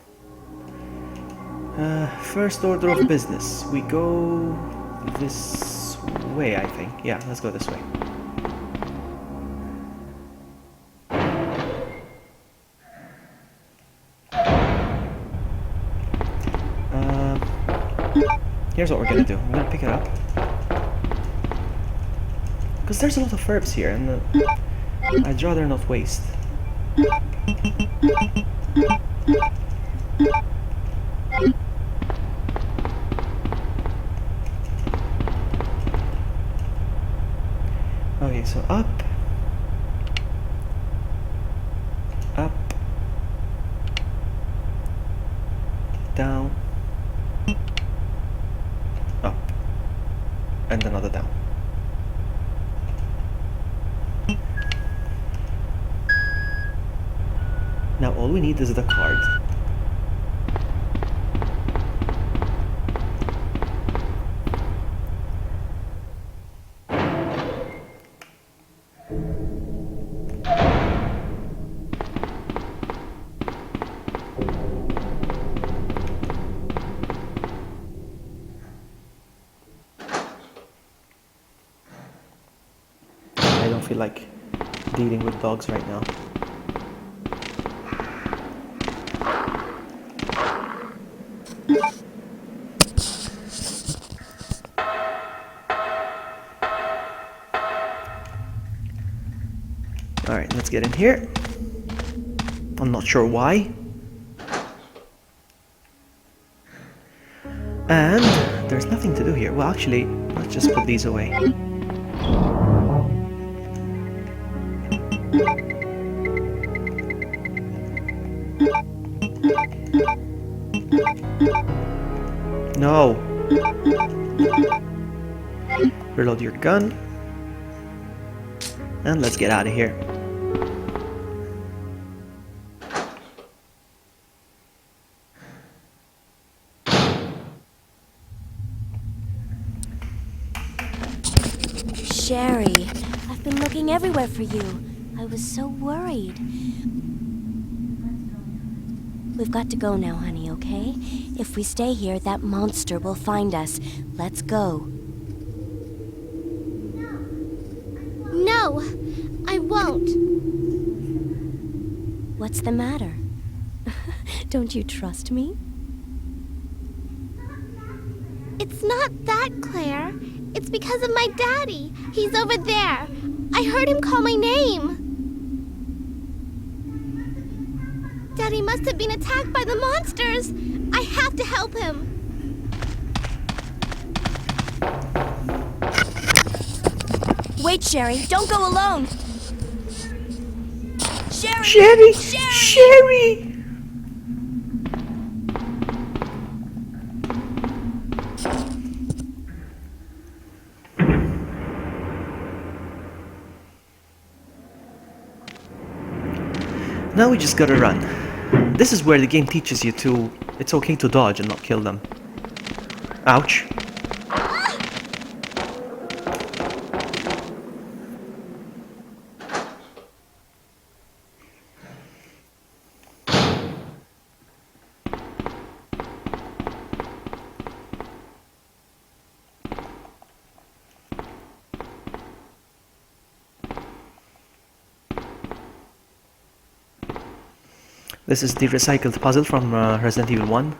First order of business. We go this way, I think. Yeah, let's go this way. Here's what we're gonna do. I'm gonna pick it up. Because there's a lot of herbs here, and I'd rather not waste. Okay, so up. Up. Down. Up. And another down. Now all we need is the card. I don't feel like dealing with dogs right now. Alright, let's get in here. I'm not sure why. And there's nothing to do here. Well, actually, let's just put these away. No. Reload your gun. And let's get out of here. Sherry, I've been looking everywhere for you. I was so worried. We've got to go now, honey, okay? If we stay here, that monster will find us. Let's go. No, I won't. What's the matter? Don't you trust me? It's not that, Claire. It's because of my daddy. He's over there. I heard him call my name. Daddy must have been attacked by the monsters. I have to help him. Wait, Sherry, don't go alone. Sherry! Sherry! Sherry! Sherry! Now we just gotta run. This is where the game teaches you to... It's okay to dodge and not kill them. Ouch. This is the recycled puzzle from Resident Evil 1.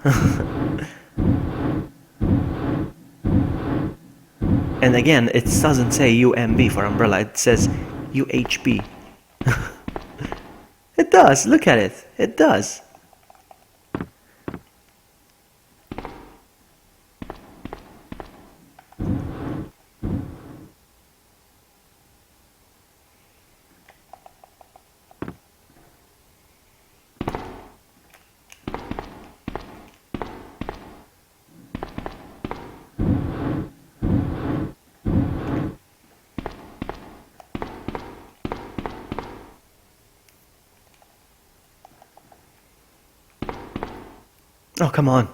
And again, it doesn't say UMB for umbrella, it says UHB. It does, look at it, it does. Oh, come on.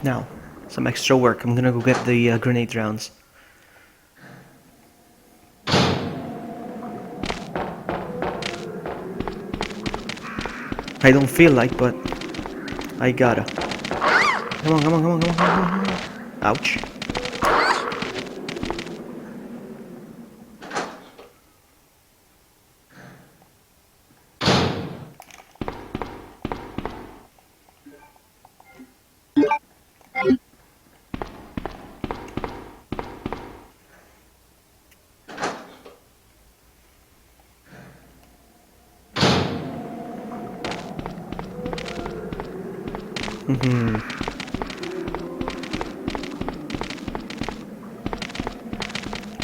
Now, some extra work. I'm gonna go get the grenade rounds. I don't feel like, but I gotta. Come on, come on, come on, come on, come on, come on. Ouch.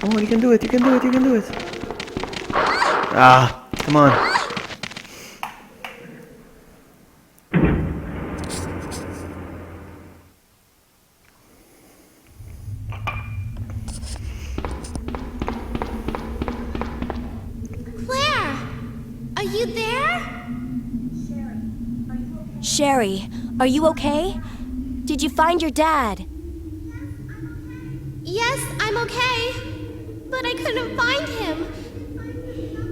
Oh, you can do it, you can do it, you can do it. Ah, come on. Claire, are you there? Sherry, are you okay? Did you find your dad? Yes, I'm okay. But I couldn't find him.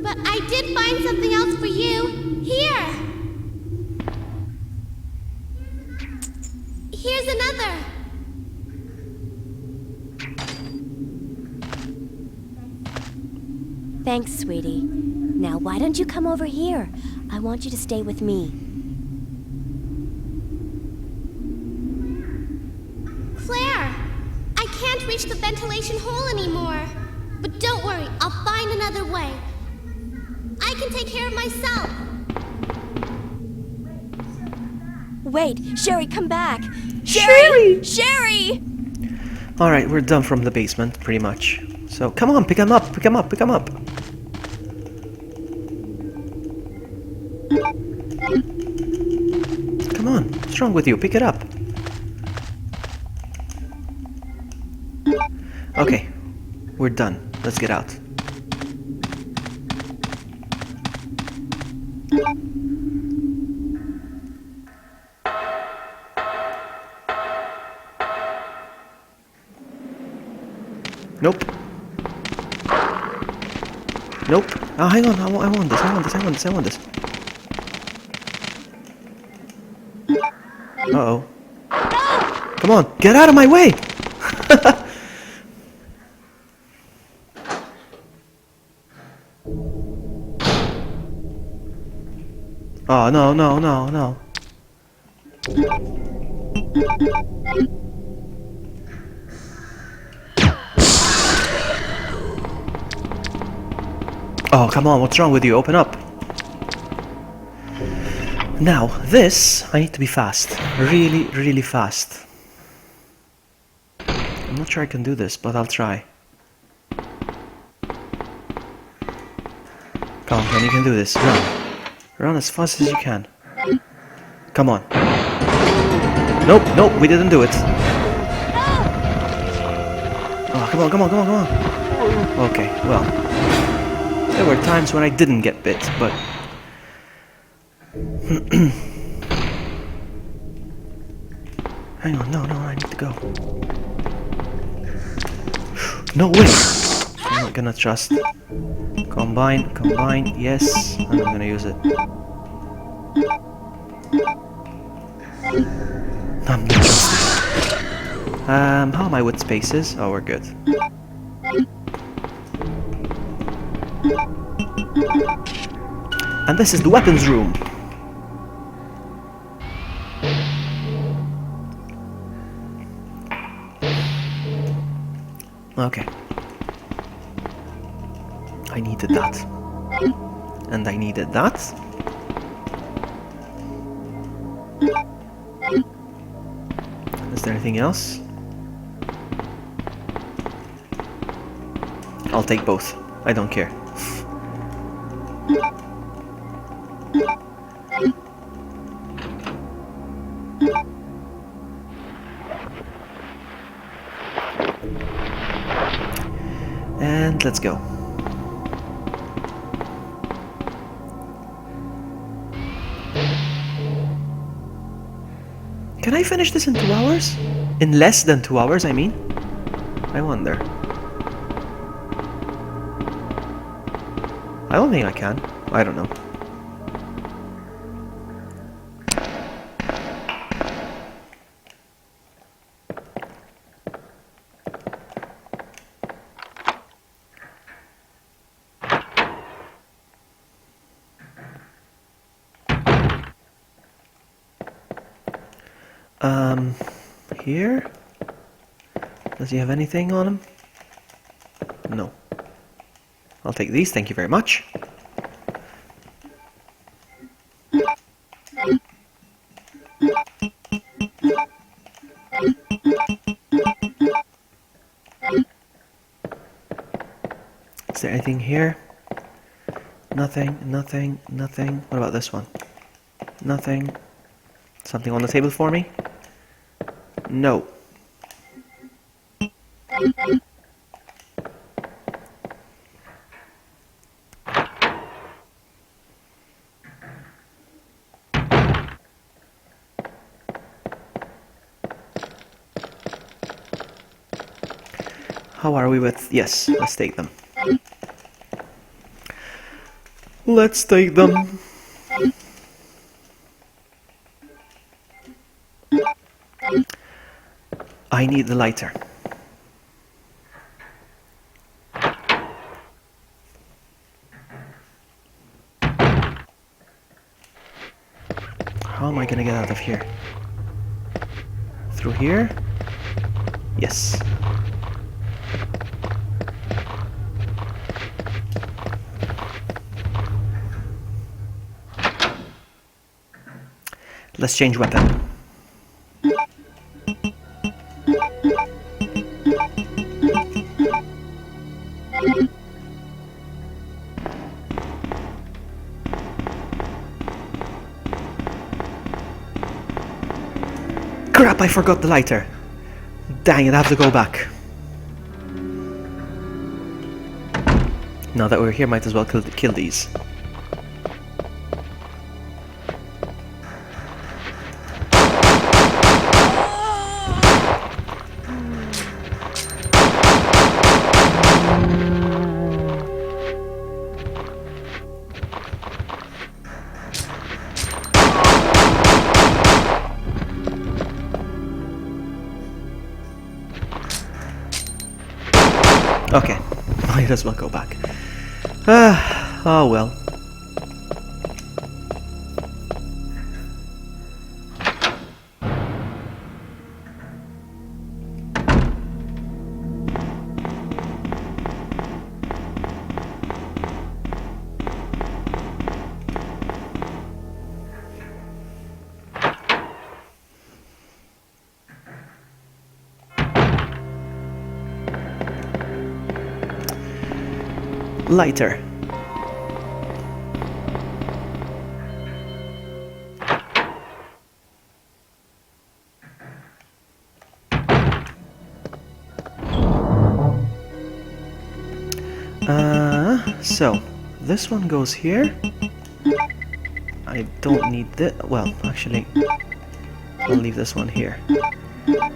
But I did find something else for you. Here. Here's another. Thanks, sweetie. Now, why don't you come over here? I want you to stay with me. Claire, I can't reach the ventilation hole anymore. But don't worry, I'll find another way. I can take care of myself. Wait, Sherry, come back. Sherry! Sherry! Alright, we're done from the basement, pretty much. So, come on, pick him up, pick him up, pick him up. Come on, what's wrong with you? Pick it up. Okay, we're done. Let's get out. Nope. Nope. Oh, hang on. I want this. I want this. I want this. I want this. Uh-oh. Come on. Get out of my way! Oh, no, no, no, no. Oh, come on, what's wrong with you? Open up. Now, this, I need to be fast. Really, really fast. I'm not sure I can do this, but I'll try. Come on, man, you can do this. Run. Run as fast as you can. Come on. Nope, nope, we didn't do it. Oh, come on, come on, come on, come on. Okay, well. There were times when I didn't get bit, but... Hang on, no, no, I need to go. No way! I'm not gonna trust. Combine, combine, yes, I'm not gonna use it. I'm not trusting. How am I with spaces? Oh, we're good. And this is the weapons room. Okay. I needed that. And I needed that. Is there anything else? I'll take both. I don't care. And let's go. Can I finish this in 2 hours? In less than 2 hours, I mean? I wonder. I don't think I can. I don't know. Here? Does he have anything on him? No. I'll take these, thank you very much. Is there anything here? Nothing, nothing, nothing. What about this one? Nothing. Something on the table for me? No. How are we with... Yes, let's take them. Let's take them. I need the lighter. How am I gonna get out of here? Through here? Yes. Let's change weapon. Crap, I forgot the lighter. Dang it, I have to go back. Now that we're here, might as well kill these. Okay, might as well go back. Oh well. Lighter. So this one goes here. I don't need this. Well, actually, I'll leave this one here.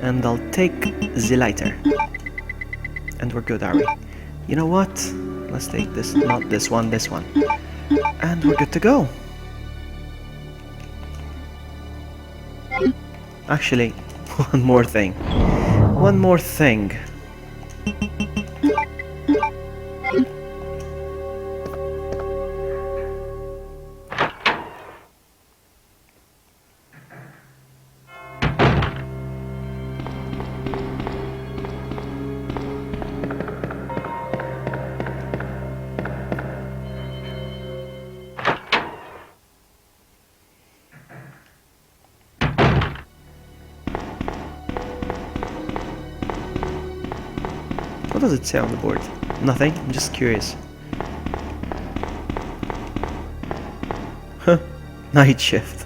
And I'll take the lighter. And we're good, are we? You know what? Let's take this, not this one, this one. And we're good to go. Actually, one more thing. One more thing. What does it say on the board? Nothing? I'm just curious. Huh. Night shift.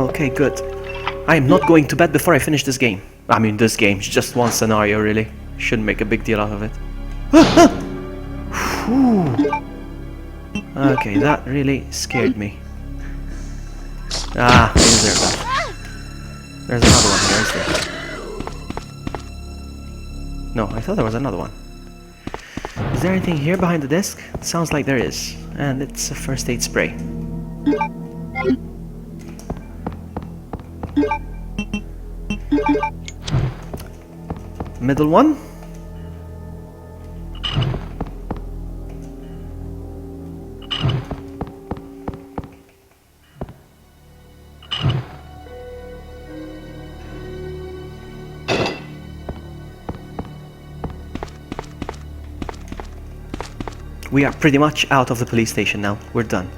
Okay, good. I am not going to bed before I finish this game. I mean, this game. It's just one scenario, really. Shouldn't make a big deal out of it. Okay, that really scared me. Ah, things there, but there's another one here, is there? No, I thought there was another one. Is there anything here behind the desk? It sounds like there is. And it's a first aid spray. Middle one. We are pretty much out of the police station now. We're done.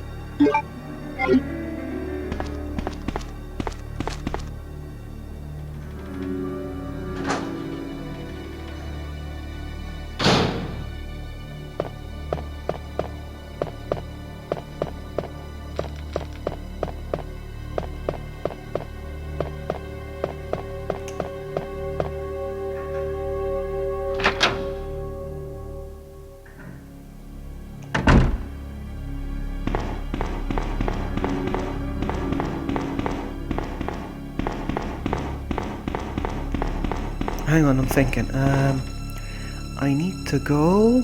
Hang on, I'm thinking. I need to go...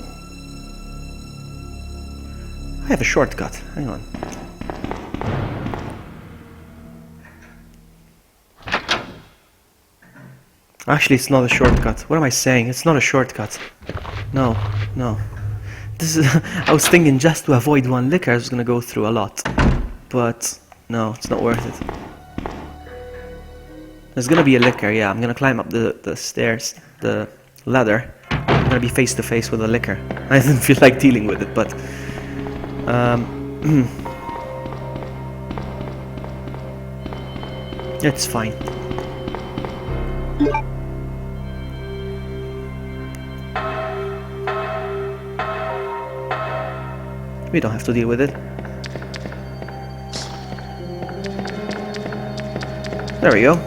I have a shortcut. Hang on. Actually, it's not a shortcut. What am I saying? It's not a shortcut. No, no. This is... I was thinking just to avoid one liquor I was gonna go through a lot. But, no, it's not worth it. There's gonna be a liquor, yeah. I'm gonna climb up the stairs, the ladder. I'm gonna be face to face with a liquor. I didn't feel like dealing with it, but... it's fine. We don't have to deal with it. There we go.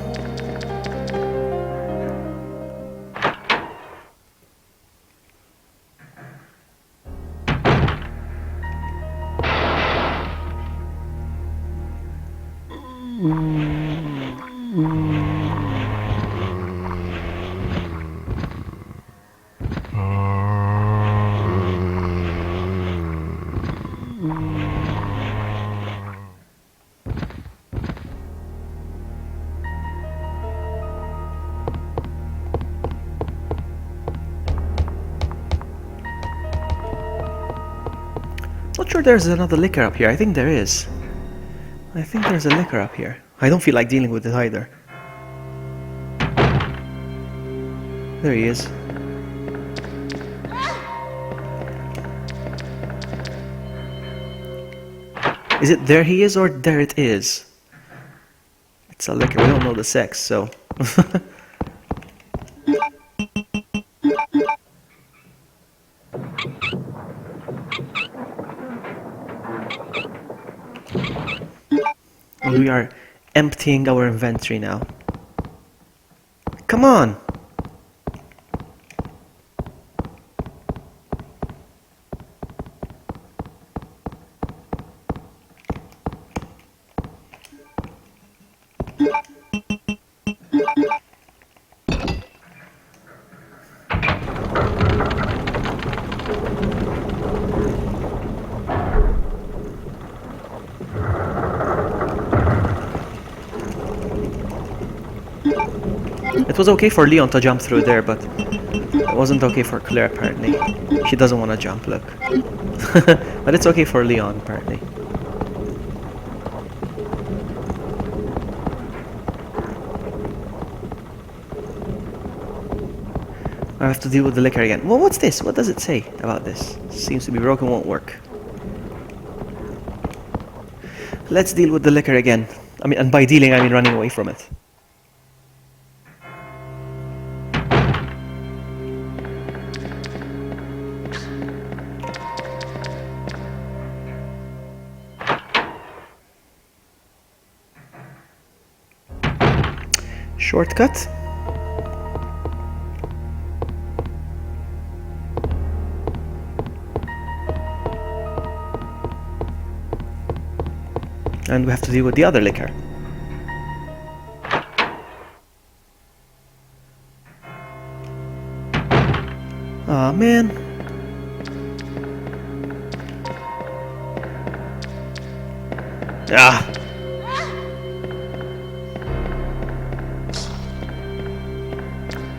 Not sure there's another liquor up here. I think there is. I think there's a liquor up here. I don't feel like dealing with it either. There he is. Is it there he is or there it is? It's a liquor. We don't know the sex, so... We are emptying our inventory now. Come on! It was okay for Leon to jump through there, but it wasn't okay for Claire, apparently. She doesn't want to jump, look. But it's okay for Leon, apparently. I have to deal with the liquor again. Well, what's this? What does it say about this? Seems to be broken, won't work. Let's deal with the liquor again. I mean, and by dealing, I mean running away from it. Shortcut. And we have to deal with the other liquor. Aw, man. Ah.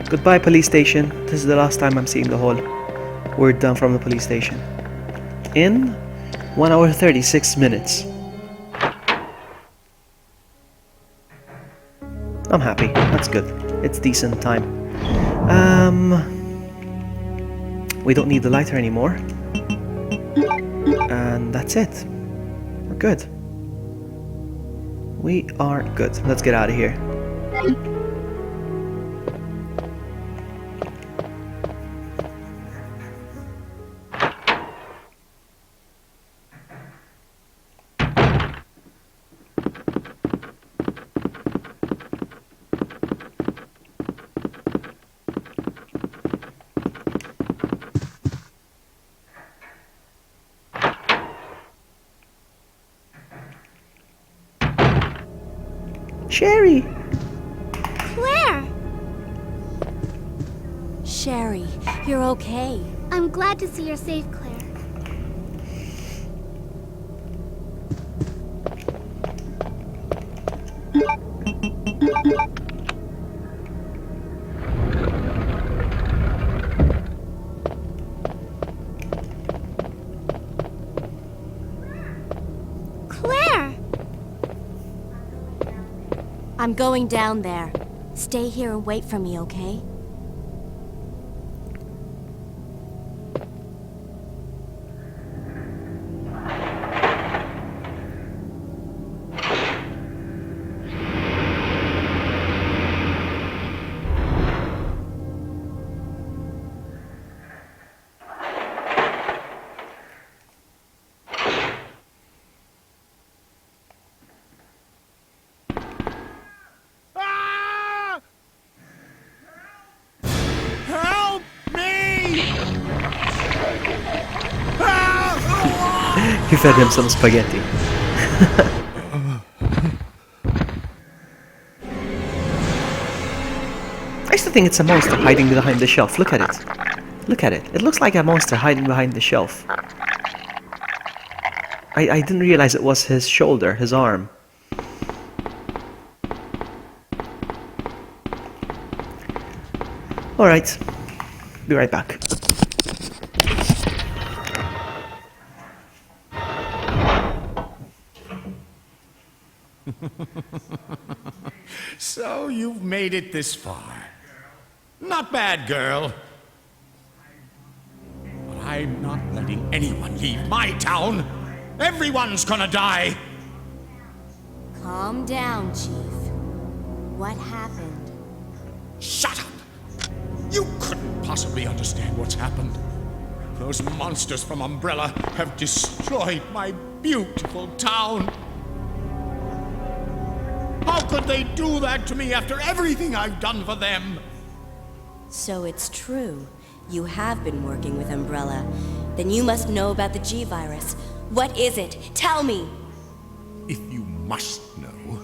Goodbye, police station. This is the last time I'm seeing the whole word done from the police station. In 1 hour 36 minutes. I'm happy. That's good. It's decent time. We don't need the lighter anymore. And that's it. We're good. We are good. Let's get out of here. Sherry! Claire! Sherry, you're okay. I'm glad to see you're safe, Claire. Claire! I'm going down there. Stay here and wait for me, okay? Help me! You fed him some spaghetti. I used to think it's a monster hiding behind the shelf. Look at it. Look at it. It looks like a monster hiding behind the shelf. I didn't realize it was his shoulder, his arm. Alright. Be right back. So you've made it this far. Not bad, girl. But I'm not letting anyone leave my town. Everyone's gonna die. Calm down, Chief. What happened? Shut up! You couldn't possibly understand what's happened. Those monsters from Umbrella have destroyed my beautiful town. How could they do that to me after everything I've done for them? So it's true. You have been working with Umbrella. Then you must know about the G-Virus. What is it? Tell me! If you must know,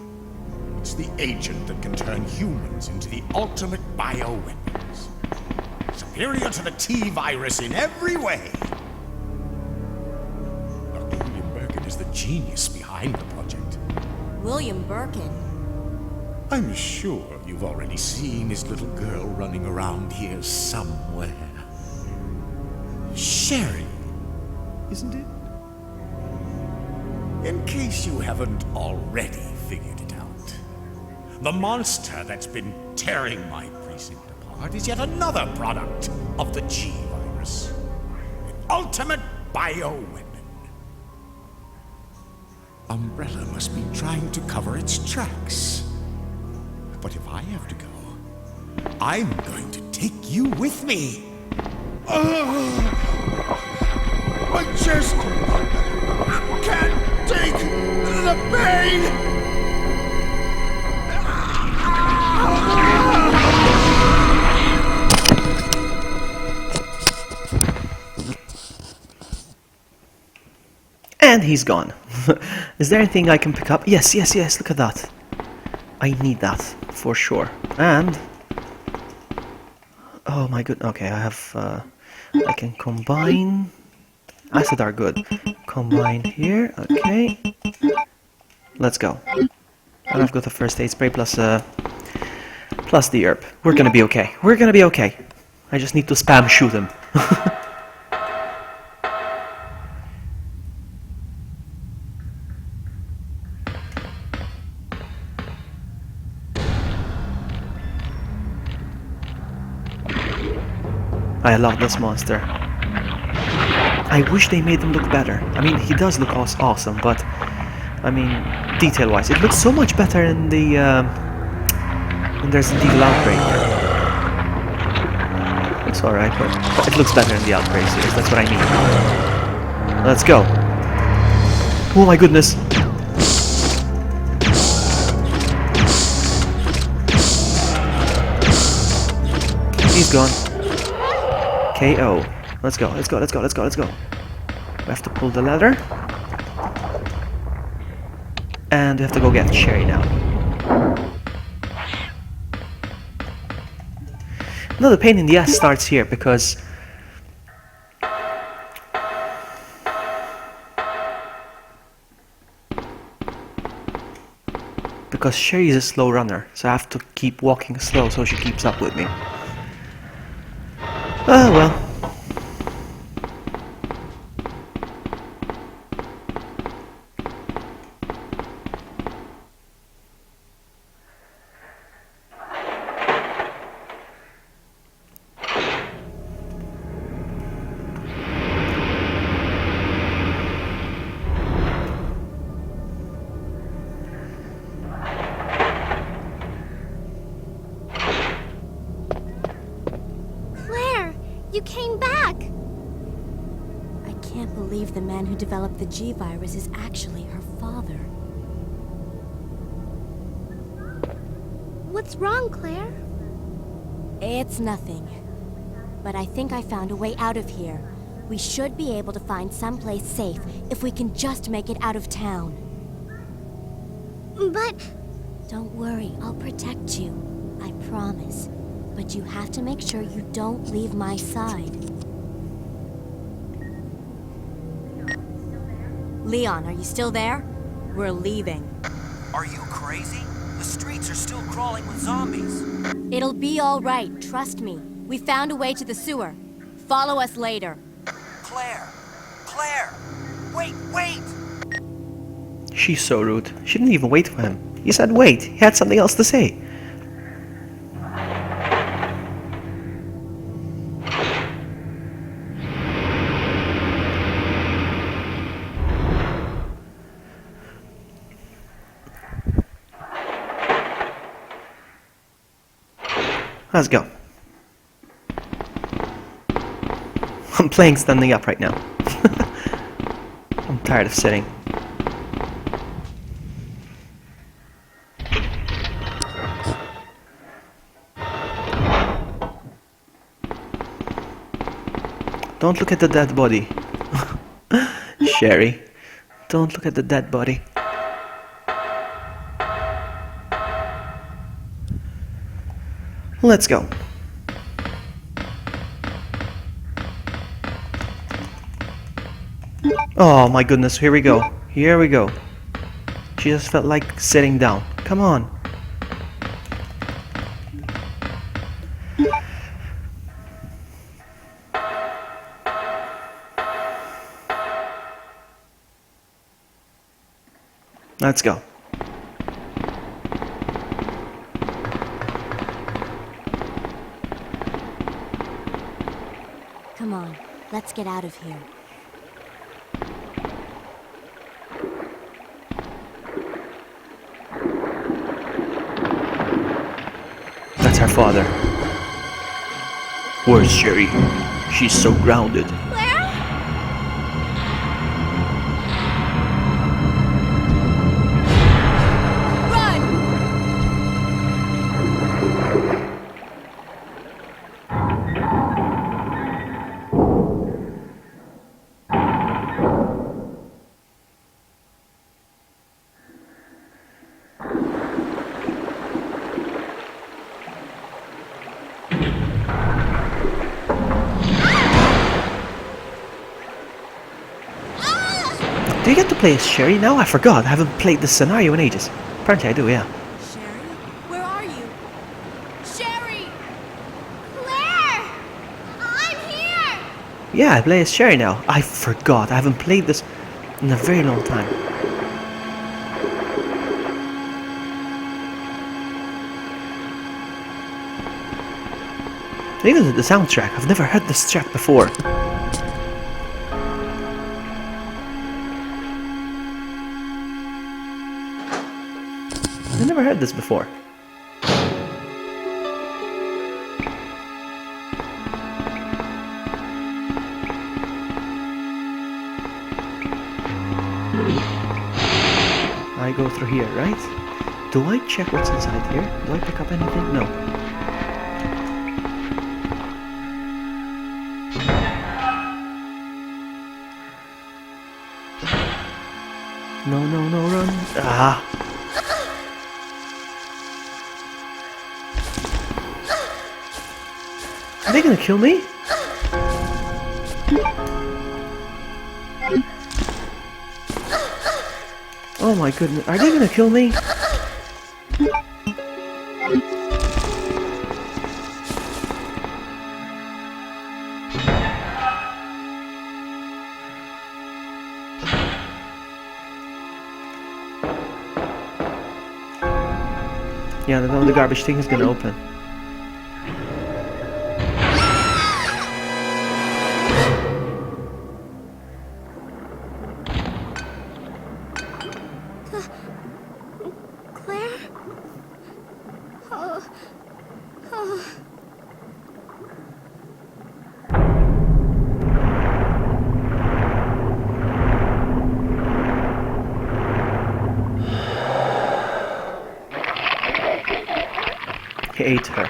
it's the agent that can turn humans into the ultimate bioweapons. Superior to the T-Virus in every way. Dr. William Birkin is the genius behind the project. William Birkin. I'm sure you've already seen his little girl running around here somewhere. Sherry, isn't it? In case you haven't already figured it out, the monster that's been tearing my precinct apart is yet another product of the G-Virus. An ultimate bioweapon. Umbrella must be trying to cover its tracks. But if I have to go, I'm going to take you with me. I just can't take the pain. And he's gone. Is there anything I can pick up? Yes, yes, yes, look at that. I need that, for sure. And... oh my god, okay, I have... I can combine... acid are good. Combine here, okay. Let's go. And I've got the first aid spray plus plus the herb. We're gonna be okay. We're gonna be okay. I just need to spam shoot him. I love this monster. I wish they made him look better. I mean, he does look awesome, but I mean, detail-wise, it looks so much better in the when there's an evil outbreak. It's alright, but it looks better in the outbreak series. That's what I mean. Let's go. Oh my goodness. He's gone. KO. Let's go, let's go, let's go, let's go, let's go. We have to pull the lever. And we have to go get Sherry now. No, the pain in the ass starts here because... because Sherry is a slow runner, so I have to keep walking slow so she keeps up with me. Oh well. You came back! I can't believe the man who developed the G virus is actually her father. What's wrong, Claire? It's nothing. But I think I found a way out of here. We should be able to find someplace safe if we can just make it out of town. But... Don't worry, I'll protect you. I promise. But you have to make sure you don't leave my side. Leon, are you still there? We're leaving. Are you crazy? The streets are still crawling with zombies. It'll be all right, trust me. We found a way to the sewer. Follow us later. Claire! Claire! Wait, wait! She's so rude. She didn't even wait for him. He said wait. He had something else to say. Let's go. I'm playing standing up right now. I'm tired of sitting. Don't look at the dead body. Sherry, don't look at the dead body. Let's go. Oh my goodness, here we go. Here we go. She just felt like sitting down. Come on. Let's go. Come on, let's get out of here. That's her father. Where's Sherry? She's so grounded. Claire? Do you get to play as Sherry now? I forgot. I haven't played this scenario in ages. Apparently I do, yeah. Sherry? Where are you? Sherry! Claire! I'm here! Yeah, I play as Sherry now. I forgot. I haven't played this in a very long time. Even the soundtrack. I've never heard this track before. I've never heard this before. I go through here, right? Do I check what's inside here? Do I pick up anything? No. No, no, no, run. Ah! Are they gonna kill me? Oh my goodness, are they gonna kill me? Yeah, no, the garbage thing is gonna open. Claire? Oh. Oh. He ate her.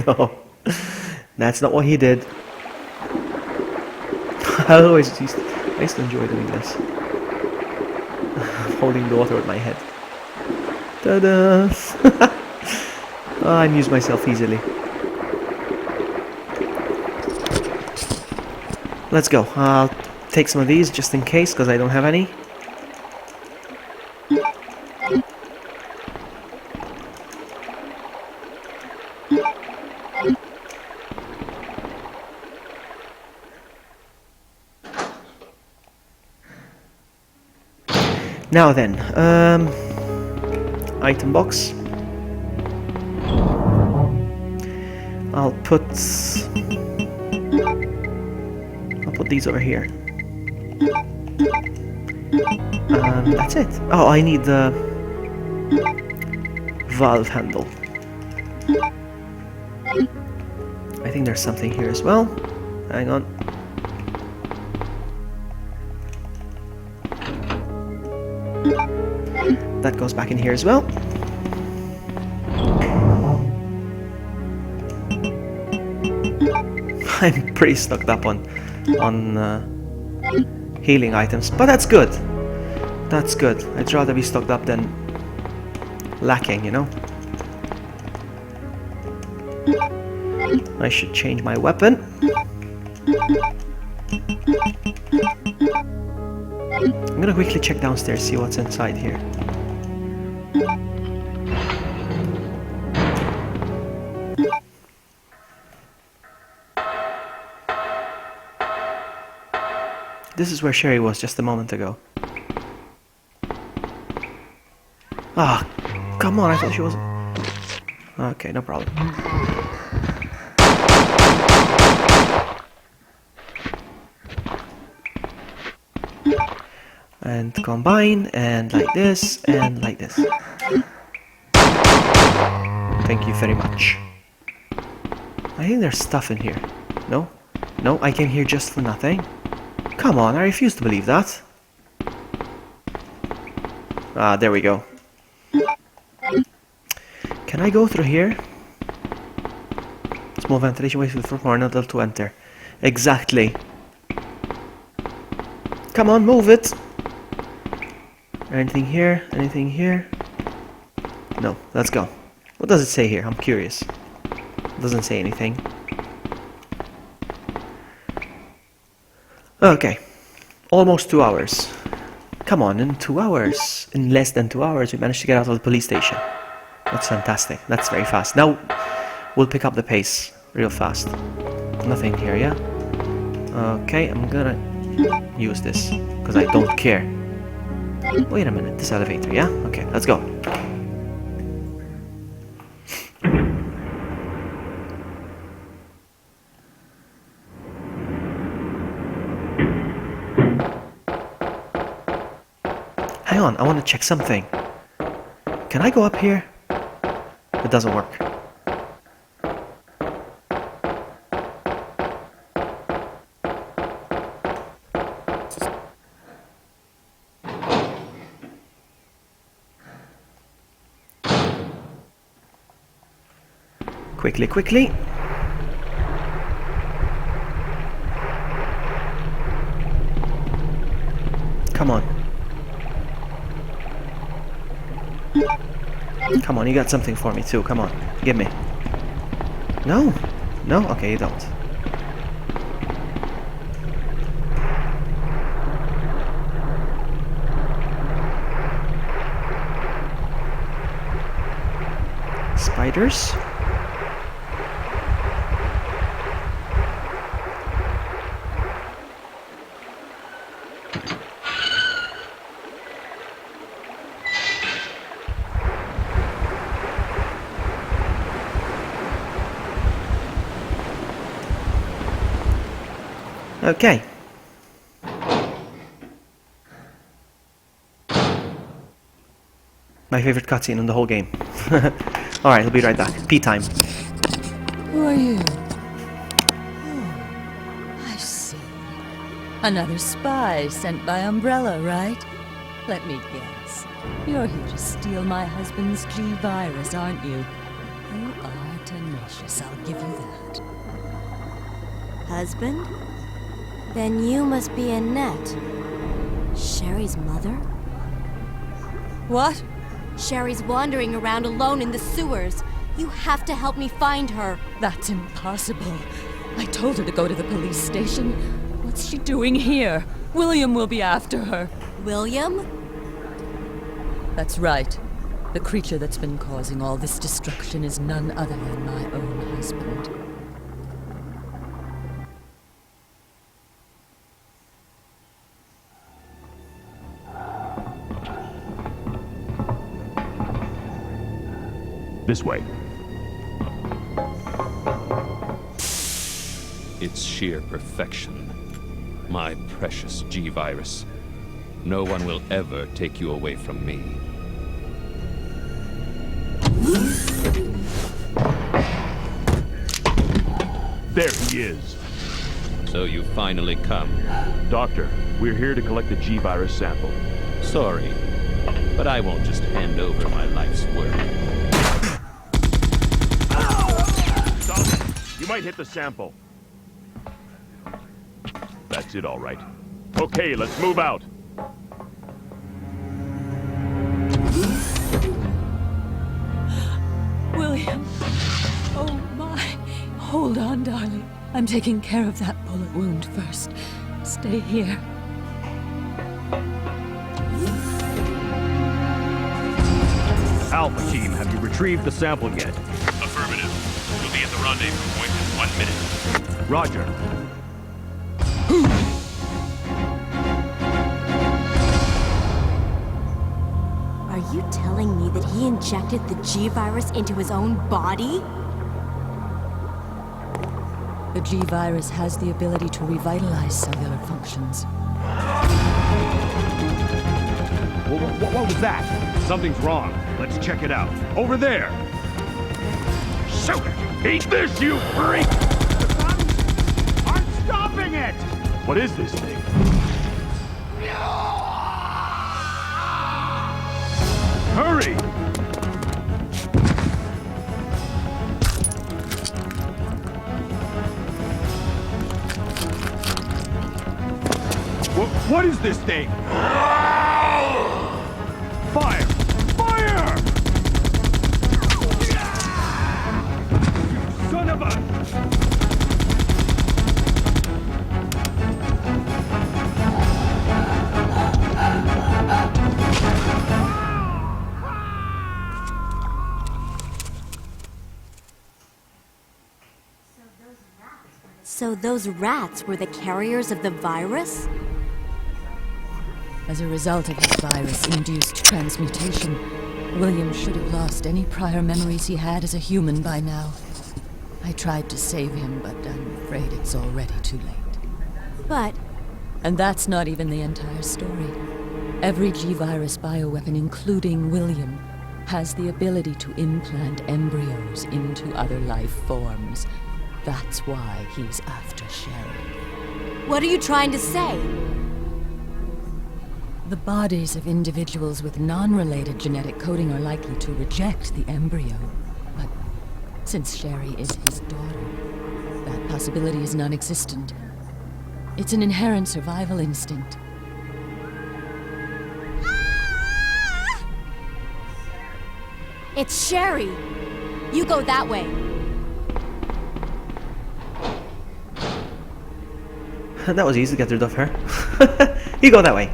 No, that's not what he did. I used to enjoy doing this. I'm holding the water with my head. Ta-da! Oh, I amuse myself easily. Let's go. I'll take some of these just in case, because I don't have any. Now then, item box. I'll put these over here. That's it. Oh, I need the valve handle. I think there's something here as well. Hang on. That goes back in here as well. I'm pretty stocked up on healing items, but that's good. That's good. I'd rather be stocked up than lacking, you know? I should change my weapon. I'm gonna quickly check downstairs, see what's inside here. This is where Sherry was just a moment ago. Ah, come on, I thought she was... Okay, no problem. And combine, and like this, and like this. Thank you very much. I think there's stuff in here. No? No, I came here just for nothing. Come on, I refuse to believe that. Ah, there we go. Can I go through here? Small ventilation ways for horizontal to enter. Exactly. Come on, move it. Anything here? Anything here? No, let's go. What does it say here? I'm curious. It doesn't say anything. Okay. Almost 2 hours. Come on, in 2 hours. In less than 2 hours, we managed to get out of the police station. That's fantastic. That's very fast. Now, we'll pick up the pace real fast. Nothing here, yeah? Okay, I'm gonna use this, because I don't care. Wait a minute, this elevator, yeah? Okay, let's go. Hang on, I want to check something. Can I go up here? It doesn't work. Quickly. Come on. Come on, you got something for me too. Come on, give me. No? No? Okay, you don't. Spiders? Okay. My favorite cutscene in the whole game. Alright, I'll be right back. Pee time. Who are you? Oh, I see. Another spy sent by Umbrella, right? Let me guess. You're here to steal my husband's G-virus, aren't you? You are tenacious, I'll give you that. Husband? Then you must be Annette. Sherry's mother? What? Sherry's wandering around alone in the sewers. You have to help me find her. That's impossible. I told her to go to the police station. What's she doing here? William will be after her. William? That's right. The creature that's been causing all this destruction is none other than my own husband. This way. It's sheer perfection. My precious G-virus. No one will ever take you away from me. There he is. So you finally come. Doctor, we're here to collect the G-virus sample. Sorry, but I won't just hand over my life's work. Stop! You might hit the sample. That's it, all right. Okay, let's move out. William. Oh, my. Hold on, darling. I'm taking care of that bullet wound first. Stay here. Alpha team, have you retrieved the sample yet? Affirmative. We'll be at the rendezvous point in 1 minute. Roger. Are you telling me that he injected the G-virus into his own body? The G-virus has the ability to revitalize cellular functions. What was that? Something's wrong. Let's check it out. Over there! Shoot it! Eat this, you freak! Aren't stopping it! What is this thing? Hurry! What is this thing? Fire! Fire! You son of a... So those rats were the carriers of the virus? As a result of his virus-induced transmutation, William should have lost any prior memories he had as a human by now. I tried to save him, but I'm afraid it's already too late. But... And that's not even the entire story. Every G-virus bioweapon, including William, has the ability to implant embryos into other life forms. That's why he's after Sherry. What are you trying to say? The bodies of individuals with non-related genetic coding are likely to reject the embryo. But since Sherry is his daughter, that possibility is non-existent. It's an inherent survival instinct. It's Sherry! You go that way. That was easy to get rid of her. You go that way.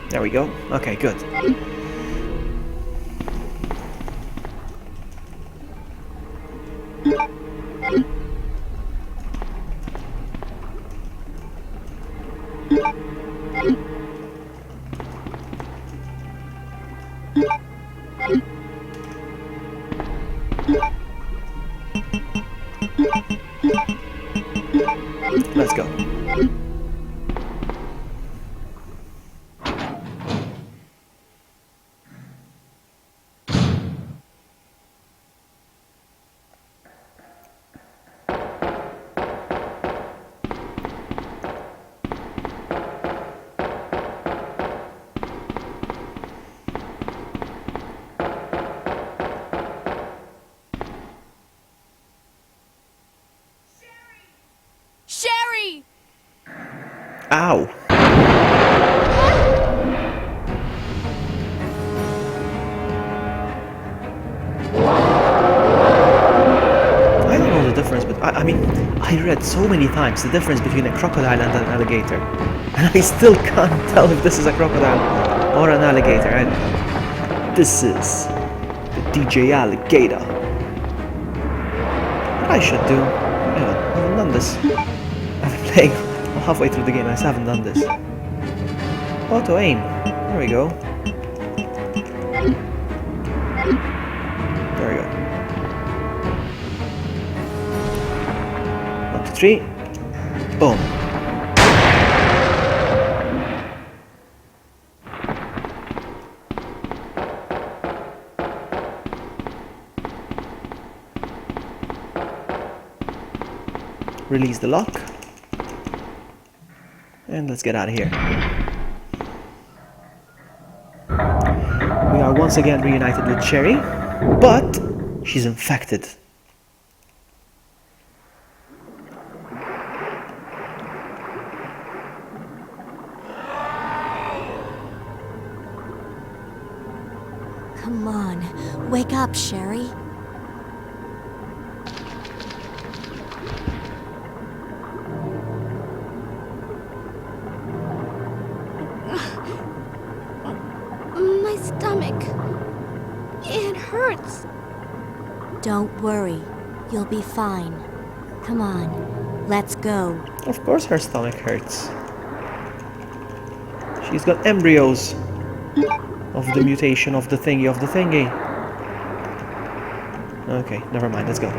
There we go. Okay, good. Let's go. Sherry! Ow! I don't know the difference, but I mean, I read so many times the difference between a crocodile and an alligator, and I still can't tell if this is a crocodile or an alligator. And this is the DJ Alligator. What I should do? I haven't done this. I've been playing halfway through the game. I still haven't done this. Auto aim. There we go. There we go. 1, 2, 3. Boom. Release the lock. And let's get out of here. We are once again reunited with Sherry, but she's infected. Come on, wake up, Sherry. My stomach. It hurts. Don't worry. You'll be fine. Come on, let's go. Of course her stomach hurts. She's got embryos of the mutation of the thingy. Okay, never mind, let's go.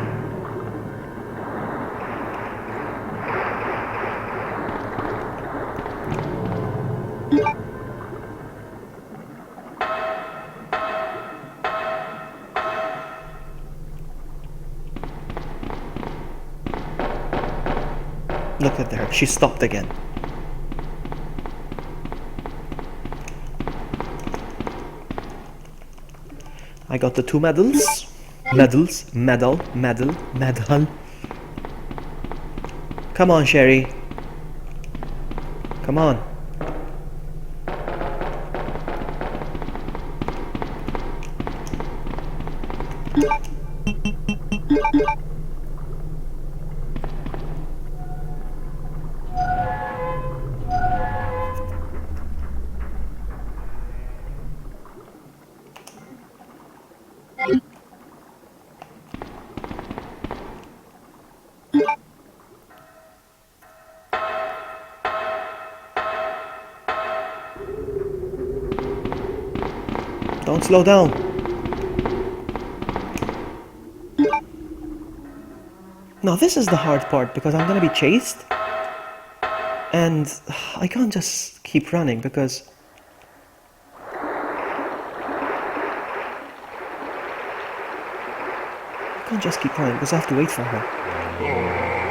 Look at her, she stopped again. I got the 2 medals. Medal. Come on, Sherry. Come on. Don't slow down. Now this is the hard part because I'm gonna be chased and I can't just keep running because I have to wait for her.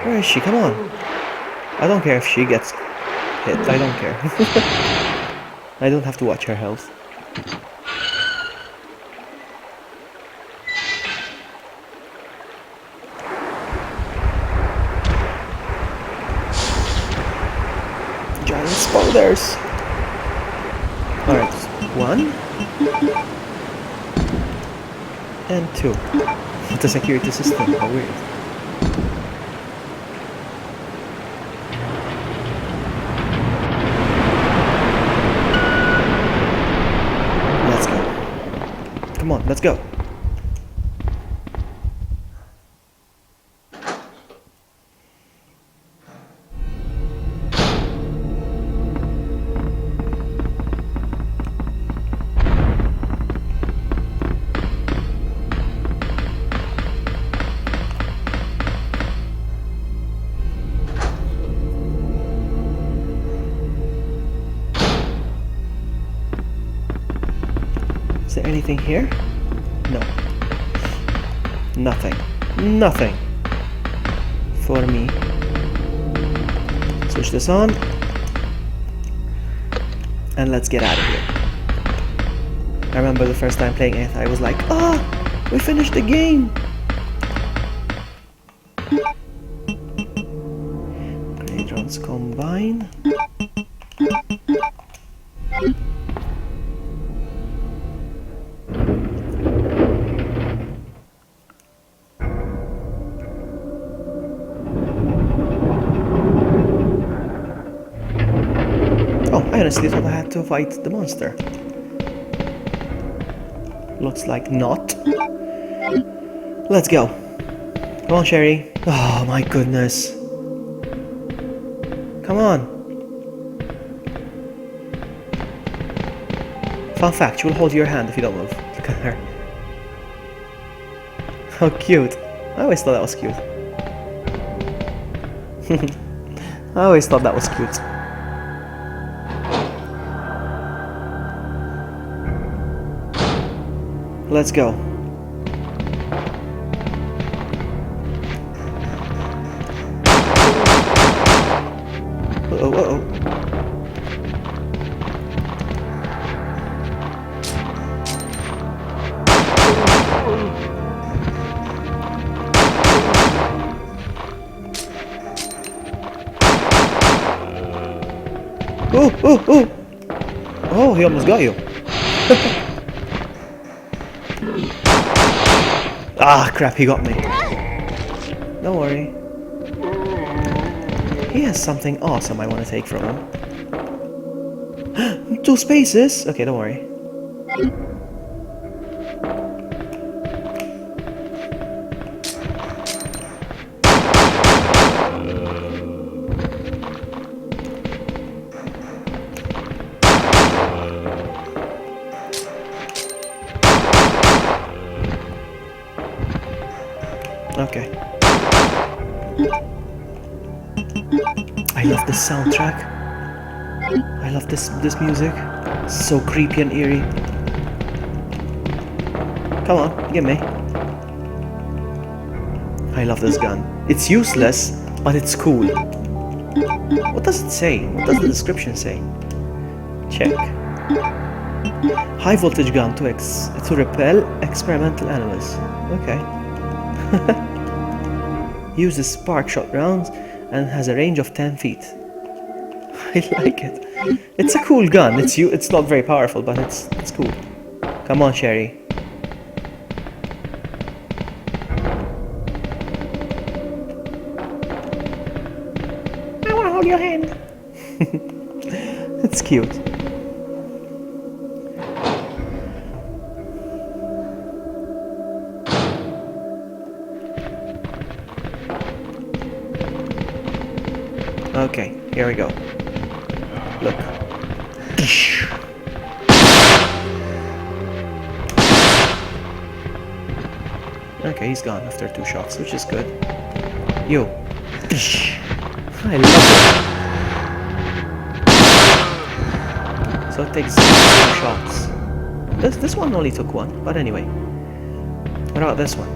Where is she? Come on. I don't care if she gets hit. I don't care. I don't have to watch her health. Giant spiders. Alright, 1 and 2. It's a security system, how weird. Let's go. Come on, let's go. Is there anything here? No. Nothing. Nothing. For me. Switch this on. And let's get out of here. I remember the first time playing it, I was like, ah, we finished the game! Gradrons combine. I honestly thought I had to fight the monster. Looks like not. Let's go. Come on, Sherry. Oh my goodness. Come on. Fun fact, she will hold your hand if you don't move. Look at her. How cute. I always thought that was cute. I always thought that was cute. Let's go. Uh-oh, uh-oh. Oh, oh, oh! Oh, he almost got you. Ah, crap, he got me. Don't worry. He has something awesome I want to take from him. 2 spaces? Okay, don't worry. Okay. I love this soundtrack. I love this music. It's so creepy and eerie. Come on, give me. I love this gun. It's useless, but it's cool. What does it say? What does the description say? Check. High voltage gun to repel experimental animals. Okay. Uses spark shot rounds and has a range of 10 feet. I like it. It's a cool gun. It's not very powerful, but it's cool. Come on, Sherry. I want to hold your hand. It's cute. Okay, here we go. Look. Okay, he's gone after 2 shots, which is good. Yo. I love it. So it takes 2 shots. This one only took 1, but anyway. What about this one?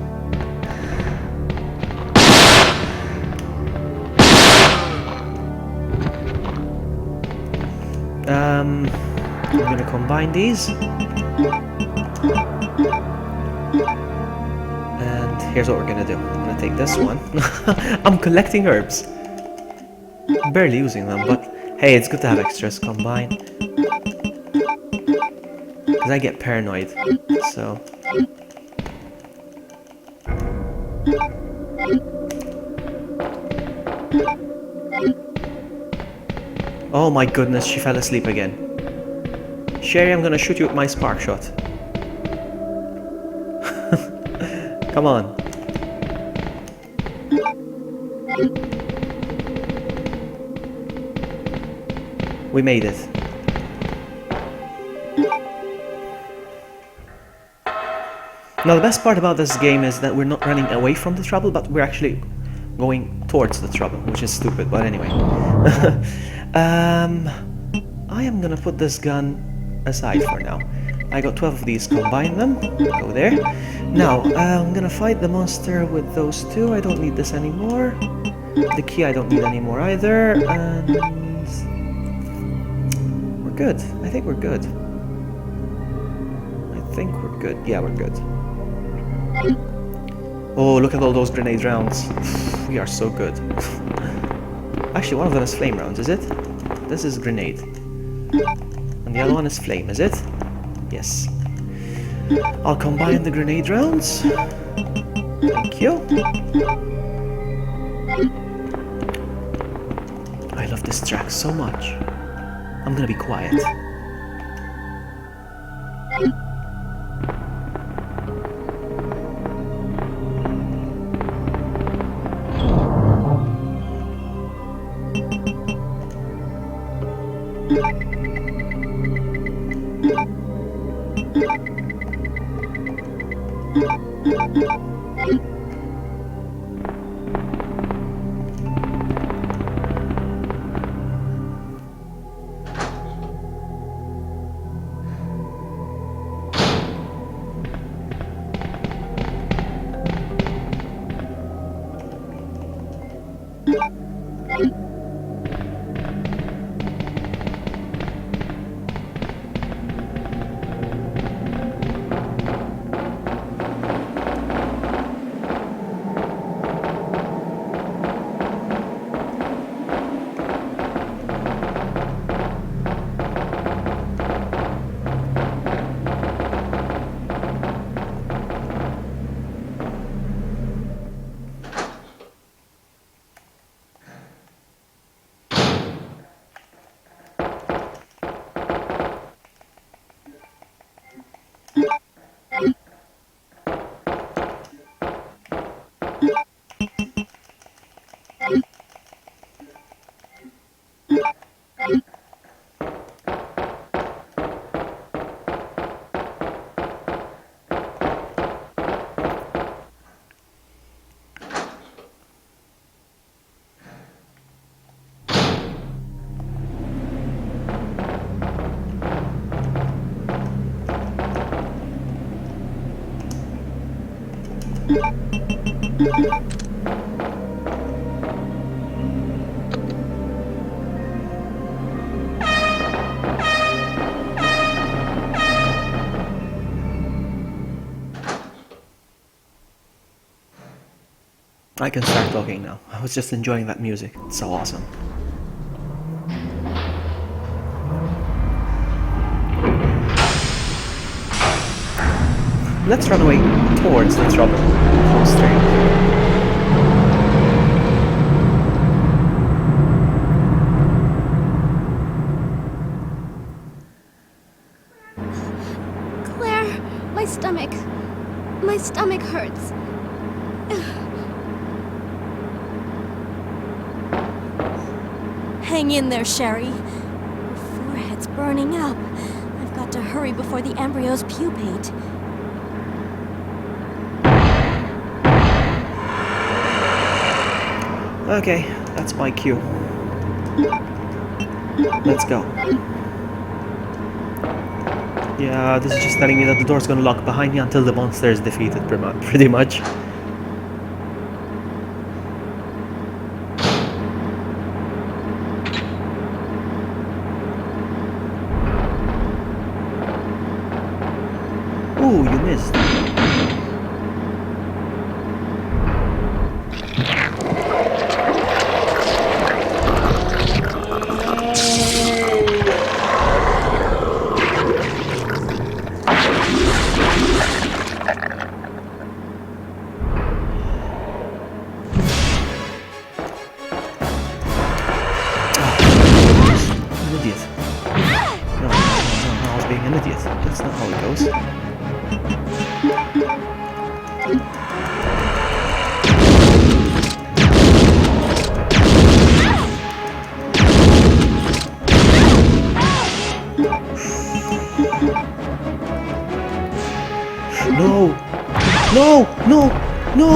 I'm gonna combine these. And here's what we're gonna do. I'm gonna take this one. I'm collecting herbs. I'm barely using them, but hey, it's good to have extras. Combine. Because I get paranoid, so... Oh my goodness, she fell asleep again. Sherry, I'm gonna shoot you with my spark shot. Come on. We made it. Now the best part about this game is that we're not running away from the trouble, but we're actually going towards the trouble, which is stupid, but anyway. I am gonna put this gun aside for now. I got 12 of these, combine them, go there. Now, I'm gonna fight the monster with those 2, I don't need this anymore. The key I don't need anymore either, and... we're good, I think we're good. Yeah, we're good. Oh, look at all those grenade rounds. We are so good. Actually, one of them is flame rounds, is it? This is grenade. And the other one is flame, is it? Yes. I'll combine the grenade rounds. Thank you. I love this track so much. I'm gonna be quiet. I can start talking now. I was just enjoying that music. It's so awesome. Let's run away towards the trouble. Close train. My stomach hurts. Hang in there, Sherry. Your forehead's burning up. I've got to hurry before the embryos pupate. Okay, that's my cue. Let's go. Yeah, this is just telling me that the door's gonna lock behind me until the monster is defeated, pretty much. Ooh, you missed. No! No! No! No!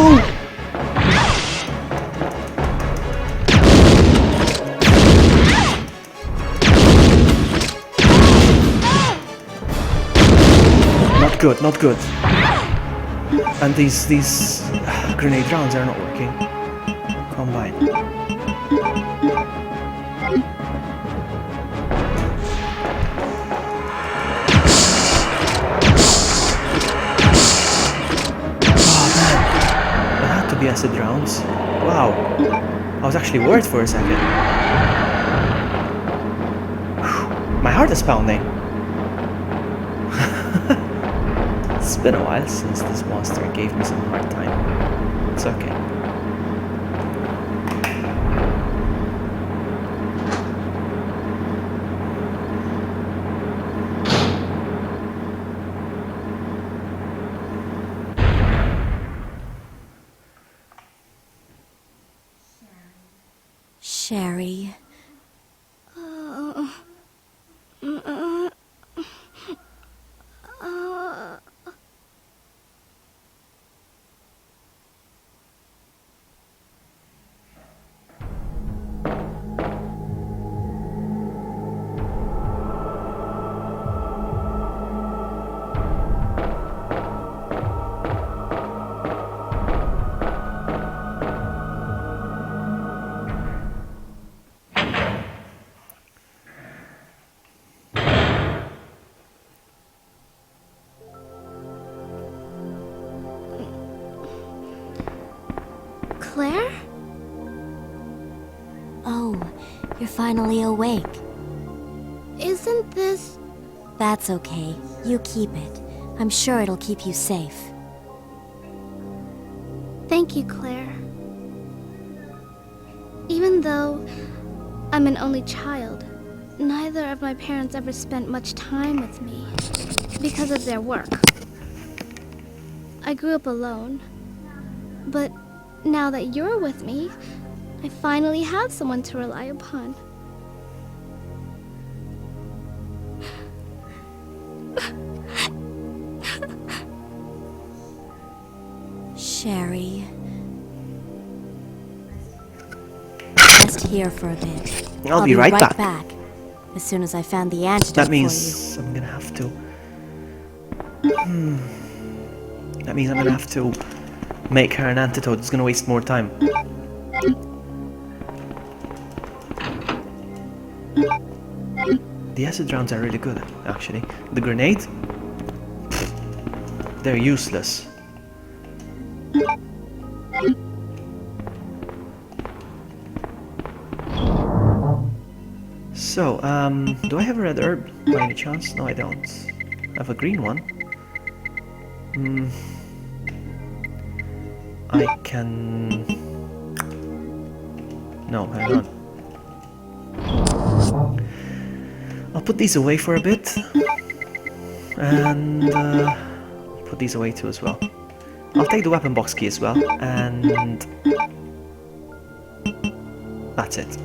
Not good, not good. And these grenade rounds are not working. Combine. The acid rounds. Wow. I was actually worried for a second. My heart is pounding. It's been a while since this monster gave me some hard time. It's okay. Sherry. Claire? Oh, you're finally awake. Isn't this... That's okay. You keep it. I'm sure it'll keep you safe. Thank you, Claire. Even though I'm an only child, neither of my parents ever spent much time with me because of their work. I grew up alone, but now that you're with me, I finally have someone to rely upon. Sherry. Rest here for a bit. I'll be right back. As soon as I found the antidote That for means you. I'm gonna have to... That means I'm gonna have to make her an antidote. It's gonna waste more time. The acid rounds are really good, actually. The grenade? They're useless. So, do I have a red herb by any chance? No, I don't. I have a green one. I can... No, hang on. I'll put these away for a bit. And put these away too as well. I'll take the weapon box key as well. And... that's it.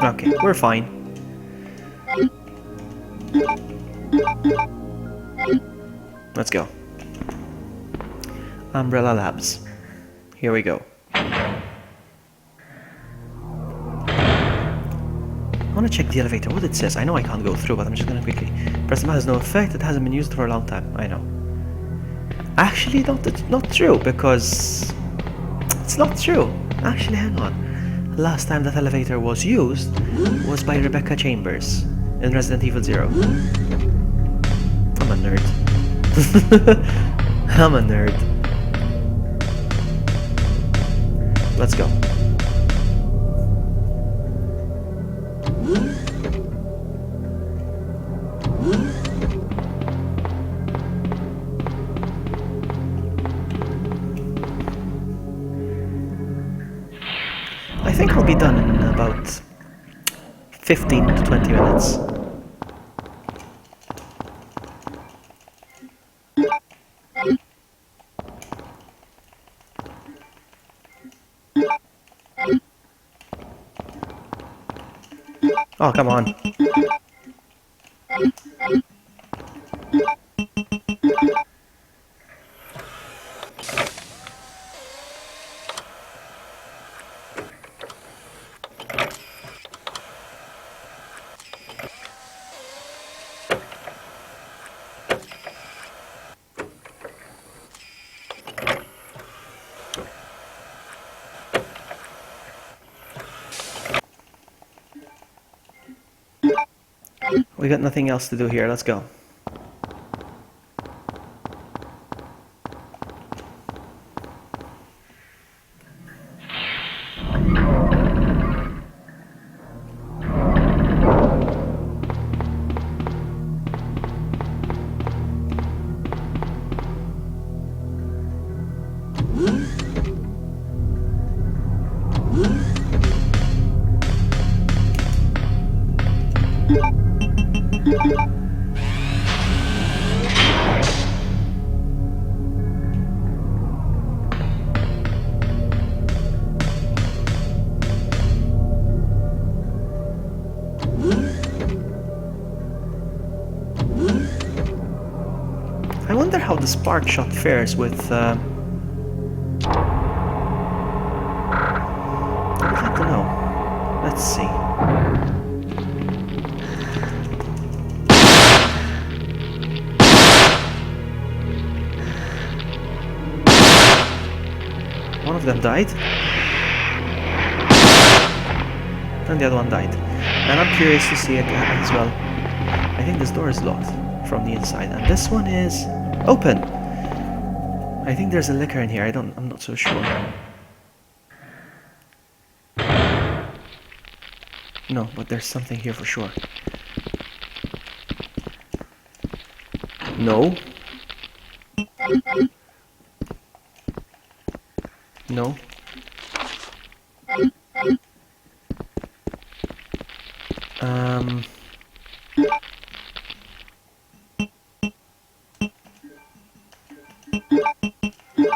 Okay, we're fine. Let's go. Umbrella Labs. Here we go. I want to check the elevator, what it says. I know I can't go through, but I'm just going to quickly press them. Has no effect, it hasn't been used for a long time. I know. Actually, not true, because it's not true. Actually, hang on. Last time that elevator was used was by Rebecca Chambers in Resident Evil 0. I'm a nerd. I'm a nerd. Let's go. I think we'll be done in about 15 to 20 minutes. Oh, come on. We got nothing else to do here, let's go. I wonder how the spark shot fares with I would like to know. Let's see. One of them died. And the other one died. And I'm curious to see it as well. I think this door is locked from the inside, and this one is open. I think there's a liquor in here. I'm not so sure. No, but there's something here for sure. No. No.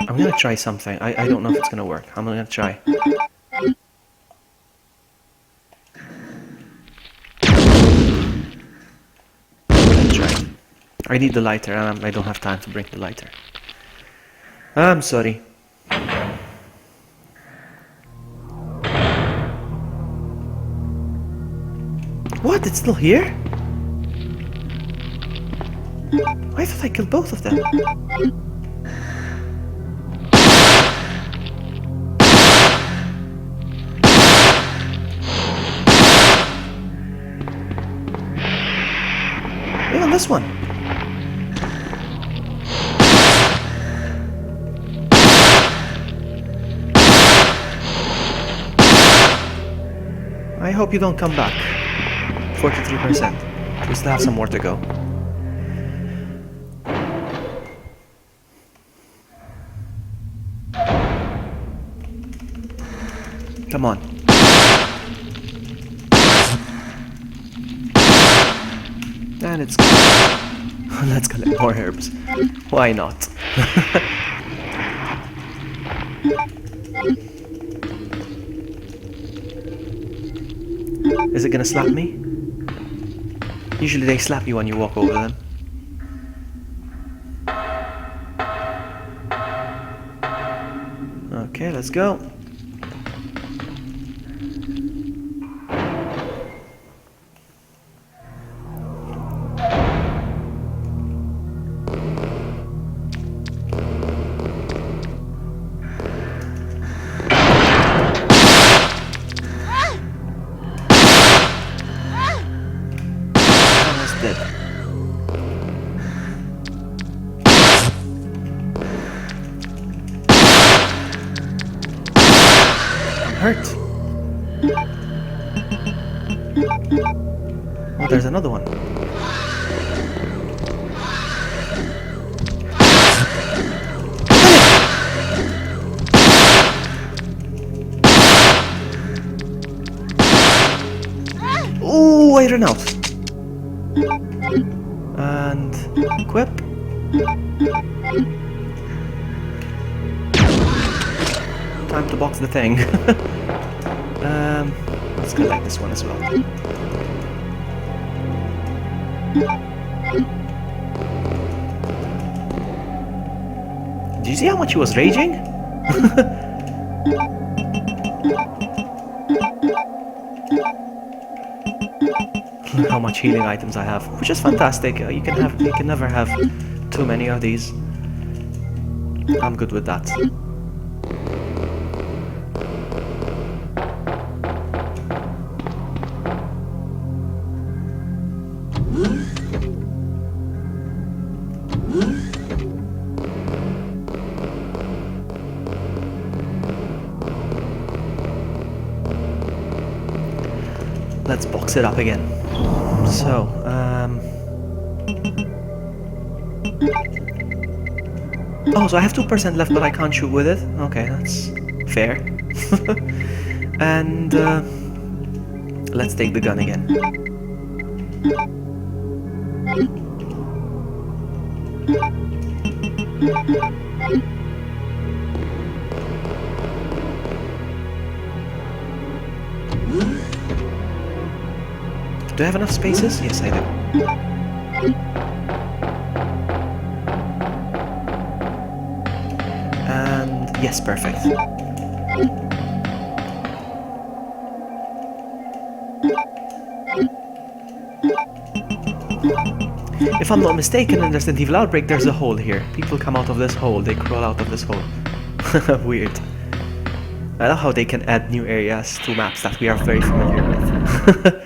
I'm gonna try something. I don't know if it's gonna work. I'm gonna try. I need the lighter, and I don't have time to bring the lighter. I'm sorry. What? It's still here? I thought I killed both of them. Even this one. I hope you don't come back. 43%. We still have some more to go. Come on. And it's let's collect more herbs. Why not? Is it gonna slap me? Usually they slap you when you walk over them. Okay, let's go. Dead. I'm hurt. Oh, there's another one. Oh, I ran out. And equip. Time to box the thing. Let's collect this one as well. Do you see how much he was raging? How much healing items I have, which is fantastic. You can never have too many of these. I'm good with that. Let's box it up again. So, oh, so I have 2% left, but I can't shoot with it? Okay, that's fair. And, let's take the gun again. Do I have enough spaces? Yes, I do. And yes, perfect. If I'm not mistaken, in Resident Evil Outbreak, there's a hole here. People come out of this hole, they crawl out of this hole. Weird. I love how they can add new areas to maps that we are very familiar with.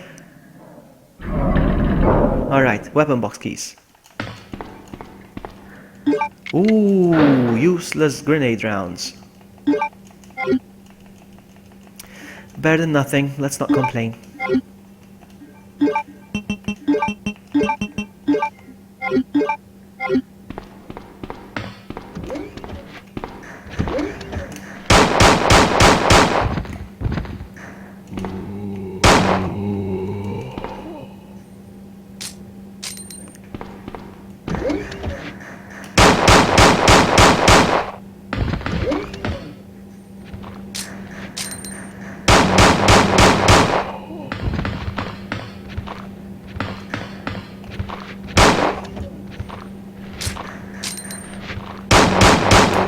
Alright, weapon box keys. Ooh, useless grenade rounds. Better than nothing, let's not complain.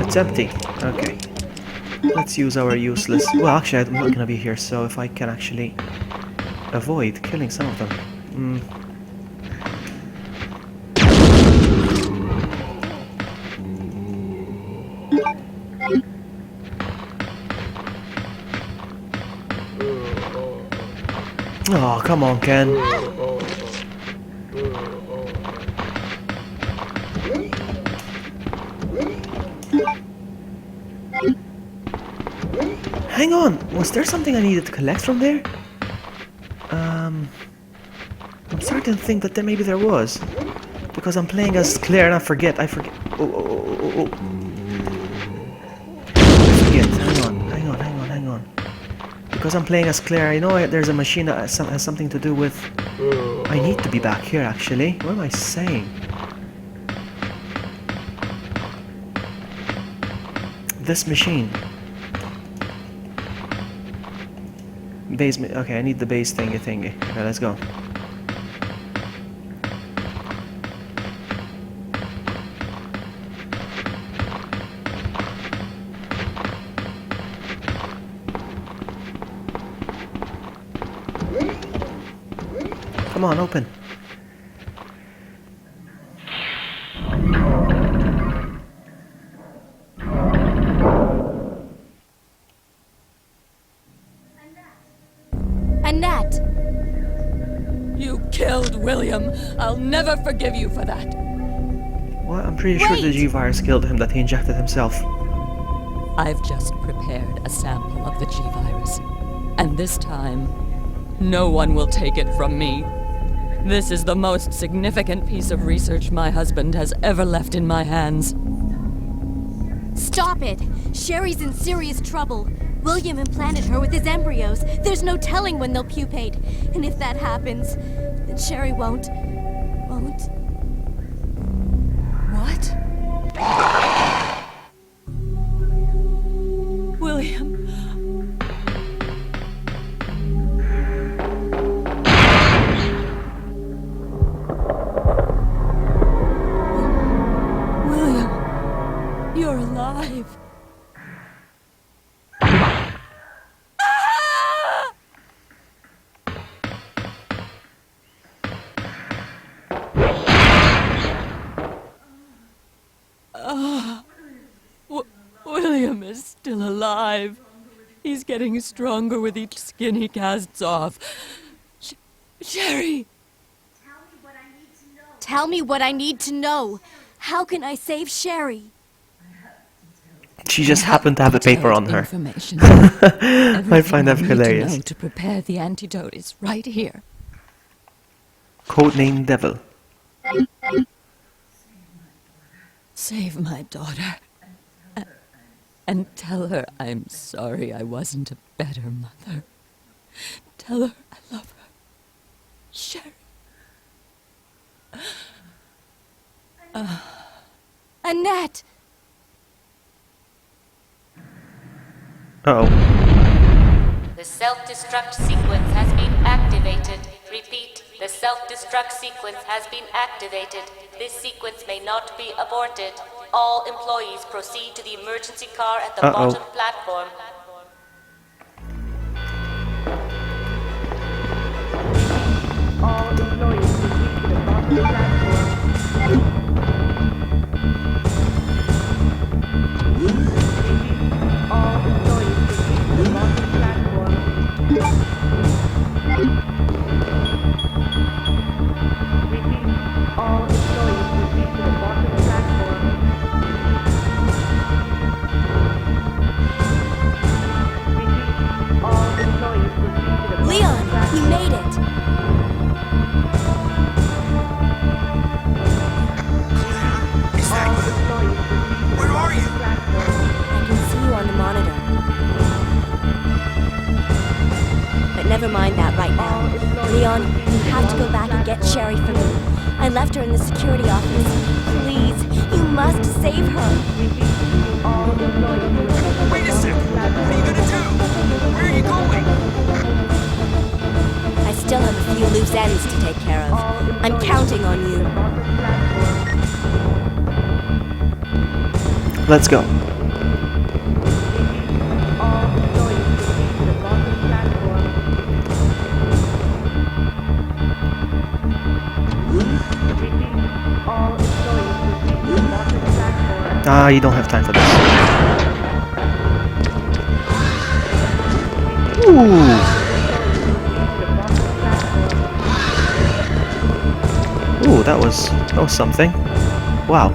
It's empty. Okay. Let's use our useless... Well, actually, I'm not gonna be here, so if I can actually avoid killing some of them. Oh, come on, Ken. Hang on, was there something I needed to collect from there? I'm starting to think that maybe there was. Because I'm playing as Claire and I forget. Oh. Hang on. Because I'm playing as Claire, I know there's a machine that has something to do with... I need to be back here, actually. What am I saying? This machine. Base... Okay, I need the base thingy. Okay, let's go. Come on, open. Annette! You killed William. I'll never forgive you for that. What? I'm pretty sure the G-Virus killed him, that he injected himself. I've just prepared a sample of the G-Virus. And this time, no one will take it from me. This is the most significant piece of research my husband has ever left in my hands. Stop it! Sherry's in serious trouble. William implanted her with his embryos. There's no telling when they'll pupate. And if that happens, then Sherry won't... What? William... You're alive. William is still alive. He's getting stronger with each skin he casts off. Sherry! Tell me what I need to know. How can I save Sherry? She just happened to have the paper on her. Information. I find that hilarious. To prepare the antidote is right here. Codename Devil. Save my daughter. And tell her I'm sorry I wasn't a better mother. Tell her I love her. Sherry. Annette! Uh-oh. The self-destruct sequence has been activated. Repeat, the self-destruct sequence has been activated. This sequence may not be aborted. All employees proceed to the emergency car at the bottom platform. All employees proceed to the bottom platform. All employees proceed to the bottom platform. Repeat, all employees proceed to the bottom platform. Repeat, all employees proceed to the bottom Leon, platform. you made it! Is that you? Where are you? I can see you on the monitor. But never mind that right now. Leon, you have to go back and get Sherry for me. I left her in the security office. Please, you must save her. Wait a second. What are you gonna do? Where are you going? I still have a few loose ends to take care of. I'm counting on you. Let's go. Ah, you don't have time for this. Ooh. Ooh, that was something. Wow.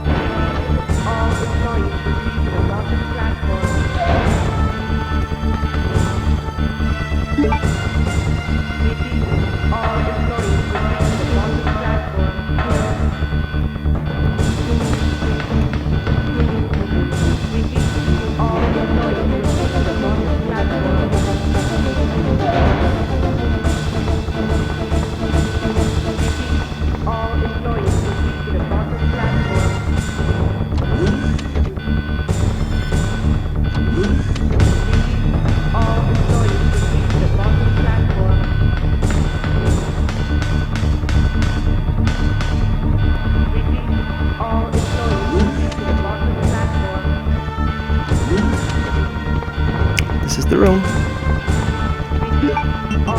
the room.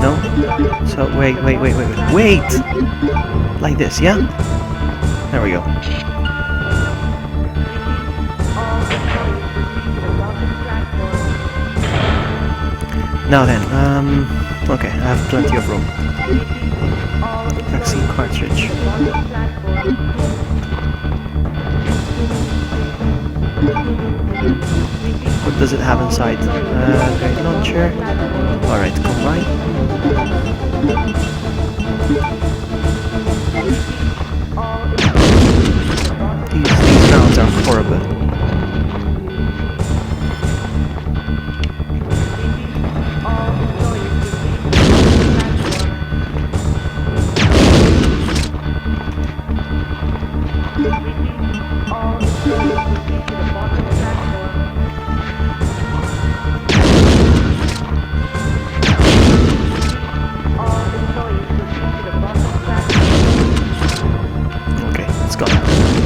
No? So, wait. Like this, yeah? There we go. Now then, okay, I have plenty of room. Vaccine cartridge. What does it have inside? Grenade launcher. Alright, combine. These rounds are horrible.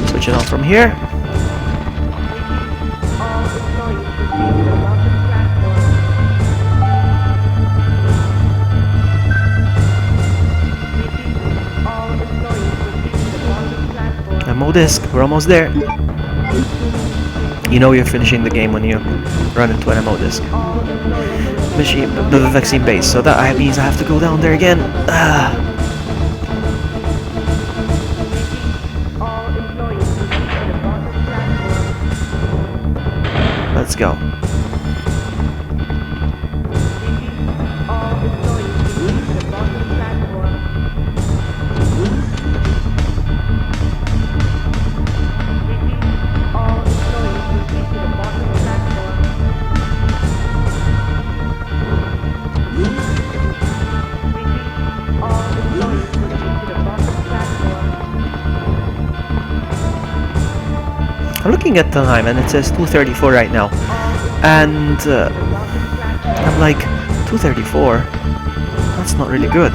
Switch it on from here. Ammo disc, we're almost there. You know you're finishing the game when you run into an ammo disc. Machine, the vaccine base, so that means I have to go down there again. Let's go. I'm looking at the time and it says 2:34 right now, and I'm like, 2:34? That's not really good.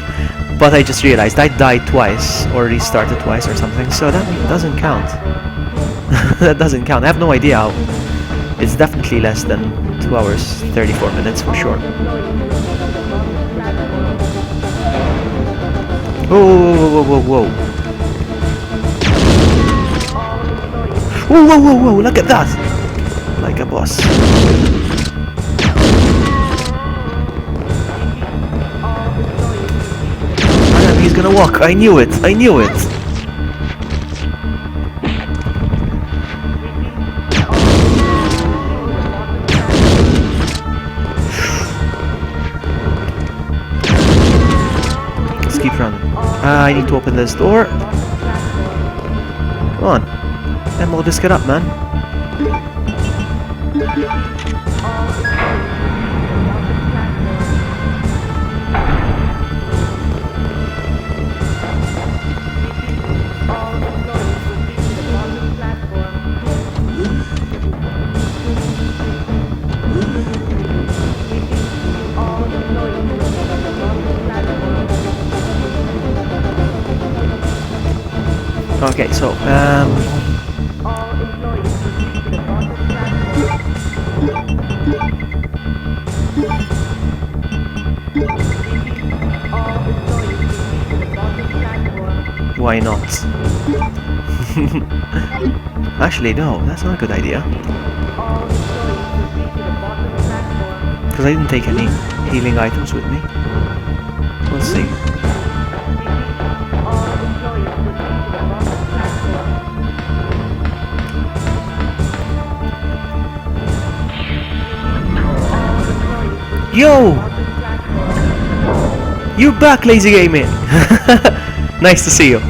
But I just realized I died twice or restarted twice or something, so that doesn't count. That doesn't count. I have no idea how. It's definitely less than 2 hours 34 minutes for sure. Whoa. Whoa, look at that! Like a boss. And he's gonna walk. I knew it. Let's keep running. I need to open this door. Come on. And we'll just get up, man. Okay, so why not? Actually, no, that's not a good idea. Because I didn't take any healing items with me. We'll see. Yo! You're back, Lazy Gaming! Nice to see you.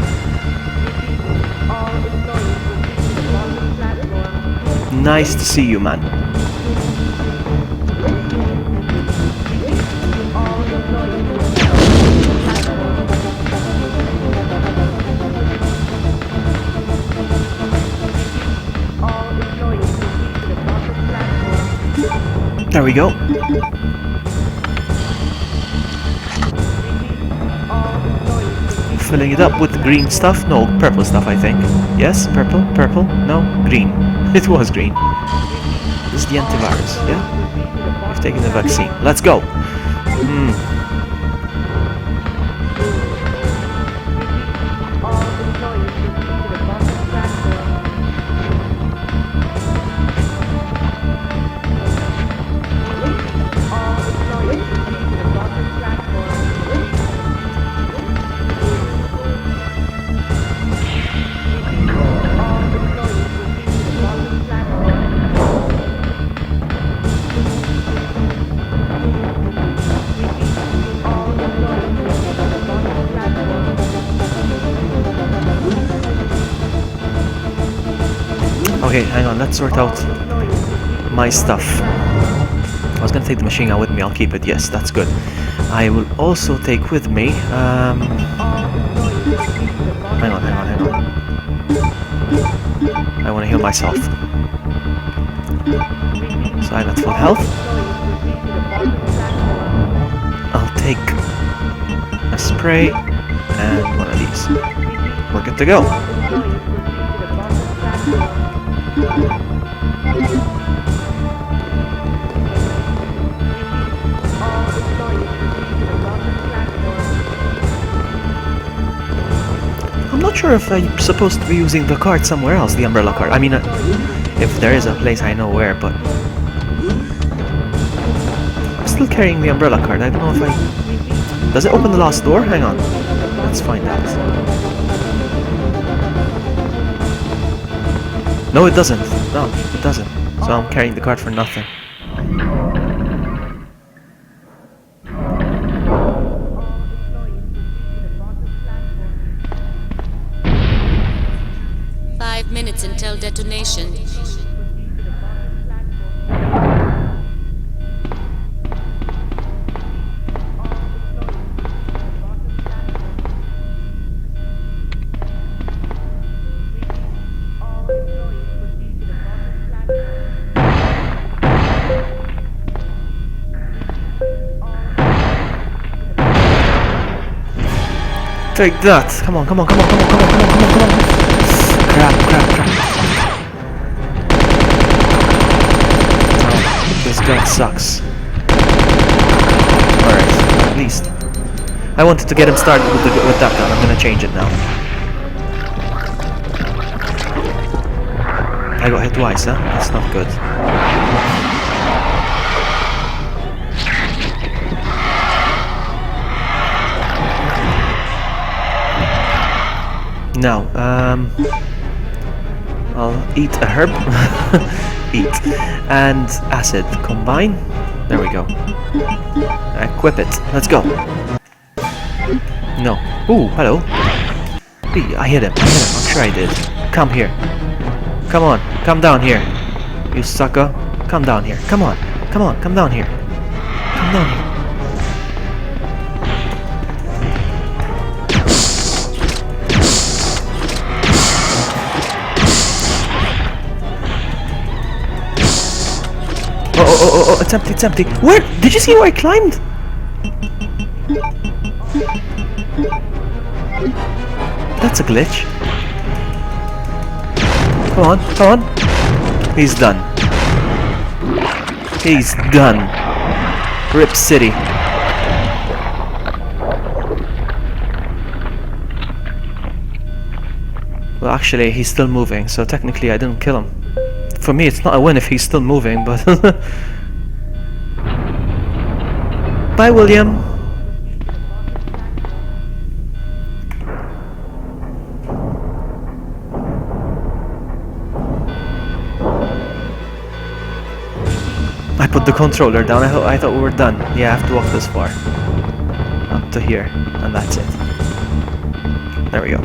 Nice to see you, man. There we go. Filling it up with green stuff. No, purple stuff, I think. Yes, purple. No, green. It was green. This is the antivirus, yeah? We have Taking the vaccine. Let's go. Okay, hang on, let's sort out my stuff. I was gonna take the machine gun with me, I'll keep it, yes, that's good. I will also take with me, hang on. I wanna heal myself. So I'm at full health. I'll take a spray and one of these. We're good to go. I'm not sure if I'm supposed to be using the card somewhere else, the umbrella card. I mean, if there is a place I know where, but I'm still carrying the umbrella card. I don't know if I... Does it open the last door? Hang on. Let's find out. No, it doesn't. No, it doesn't. So I'm carrying the card for nothing. Until detonation. Take that! Come on. Crap. This gun sucks. Alright, at least. I wanted to get him started with that gun. I'm gonna change it now. I got hit twice, huh? That's not good. Now, I'll eat a herb. Eat. And acid. Combine. There we go. Equip it. Let's go. No. Ooh, hello. I hit him. I'm sure I did. Come here. Come on. Come down here. You sucker. Come down here. Come on. Come down here. Come down here. Oh, it's empty. Where? Did you see where I climbed? That's a glitch. Come on. He's done. Rip City. Well, actually, he's still moving, so technically I didn't kill him. For me, it's not a win if he's still moving, but... Bye, William. I put the controller down. I thought we were done. Yeah, I have to walk this far. Up to here, and that's it. There we go.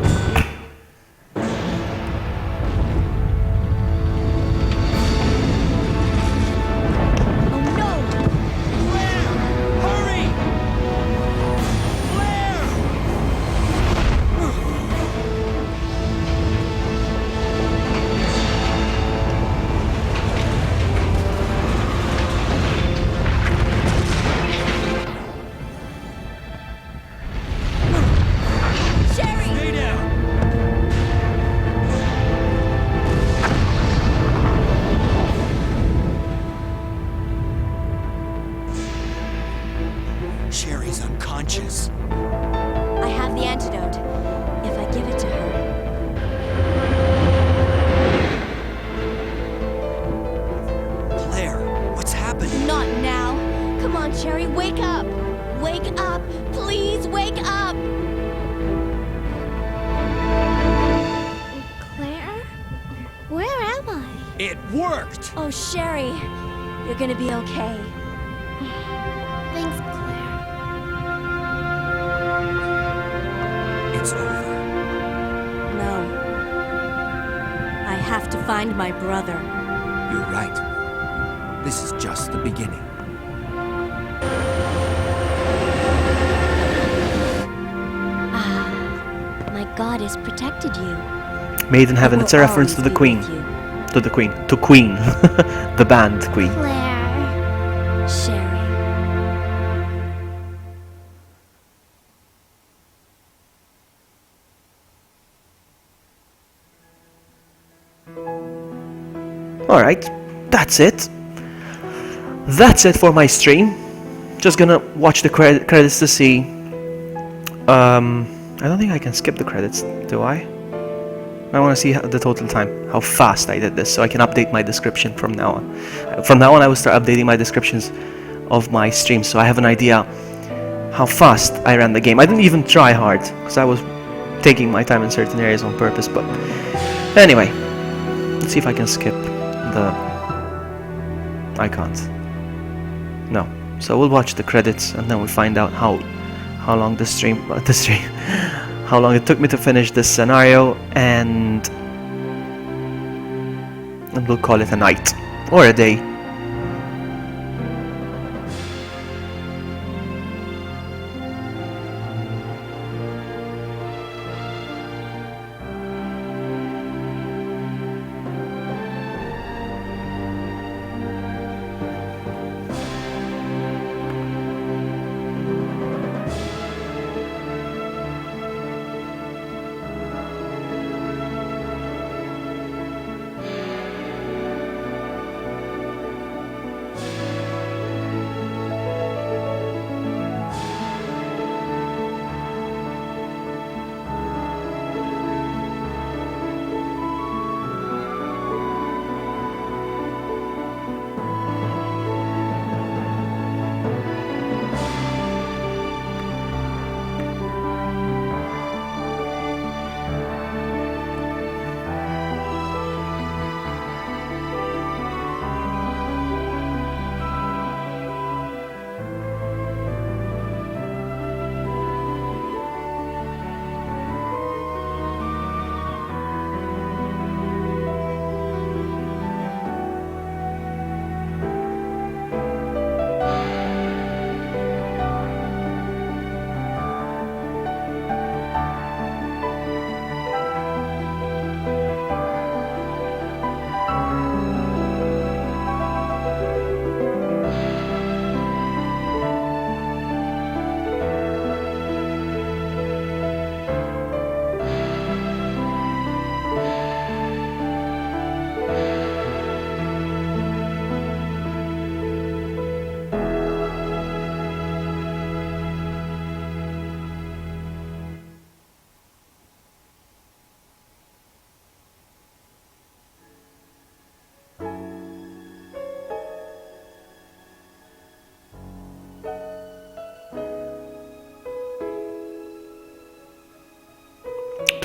It worked! Oh, Sherry, you're gonna be okay. Thanks, Claire. It's over. No. I have to find my brother. You're right. This is just the beginning. My goddess protected you. Made in Heaven. I It's a will reference to the always be Queen. with you. To the Queen. To Queen. The band Queen. Claire. Sherry. Alright, that's it. That's it for my stream. Just gonna watch the credits to see. I don't think I can skip the credits, do I? I want to see the total time, how fast I did this, so I can update my description from now on. From now on, I will start updating my descriptions of my streams, so I have an idea how fast I ran the game. I didn't even try hard, because I was taking my time in certain areas on purpose, but anyway, let's see if I can skip the... I can't. No. So we'll watch the credits, and then we'll find out how long the stream... how long it took me to finish this scenario, and we'll call it a night or a day.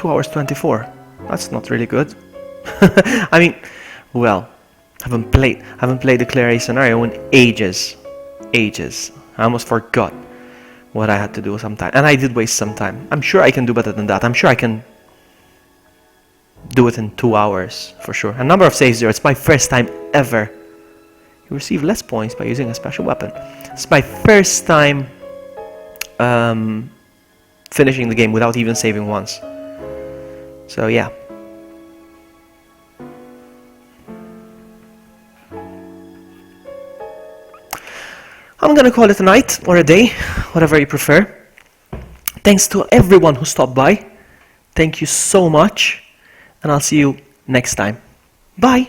Hours 24. That's not really good. I mean, well, I haven't played the Claire scenario in ages. I almost forgot what I had to do sometime, and I did waste some time. I'm sure I can do better than that. I'm sure I can do it in 2 hours for sure. A number of saves there. It's my first time ever. You receive less points by using a special weapon. It's my first time finishing the game without even saving once. So yeah. I'm gonna call it a night or a day, whatever you prefer. Thanks to everyone who stopped by. Thank you so much, and I'll see you next time. Bye!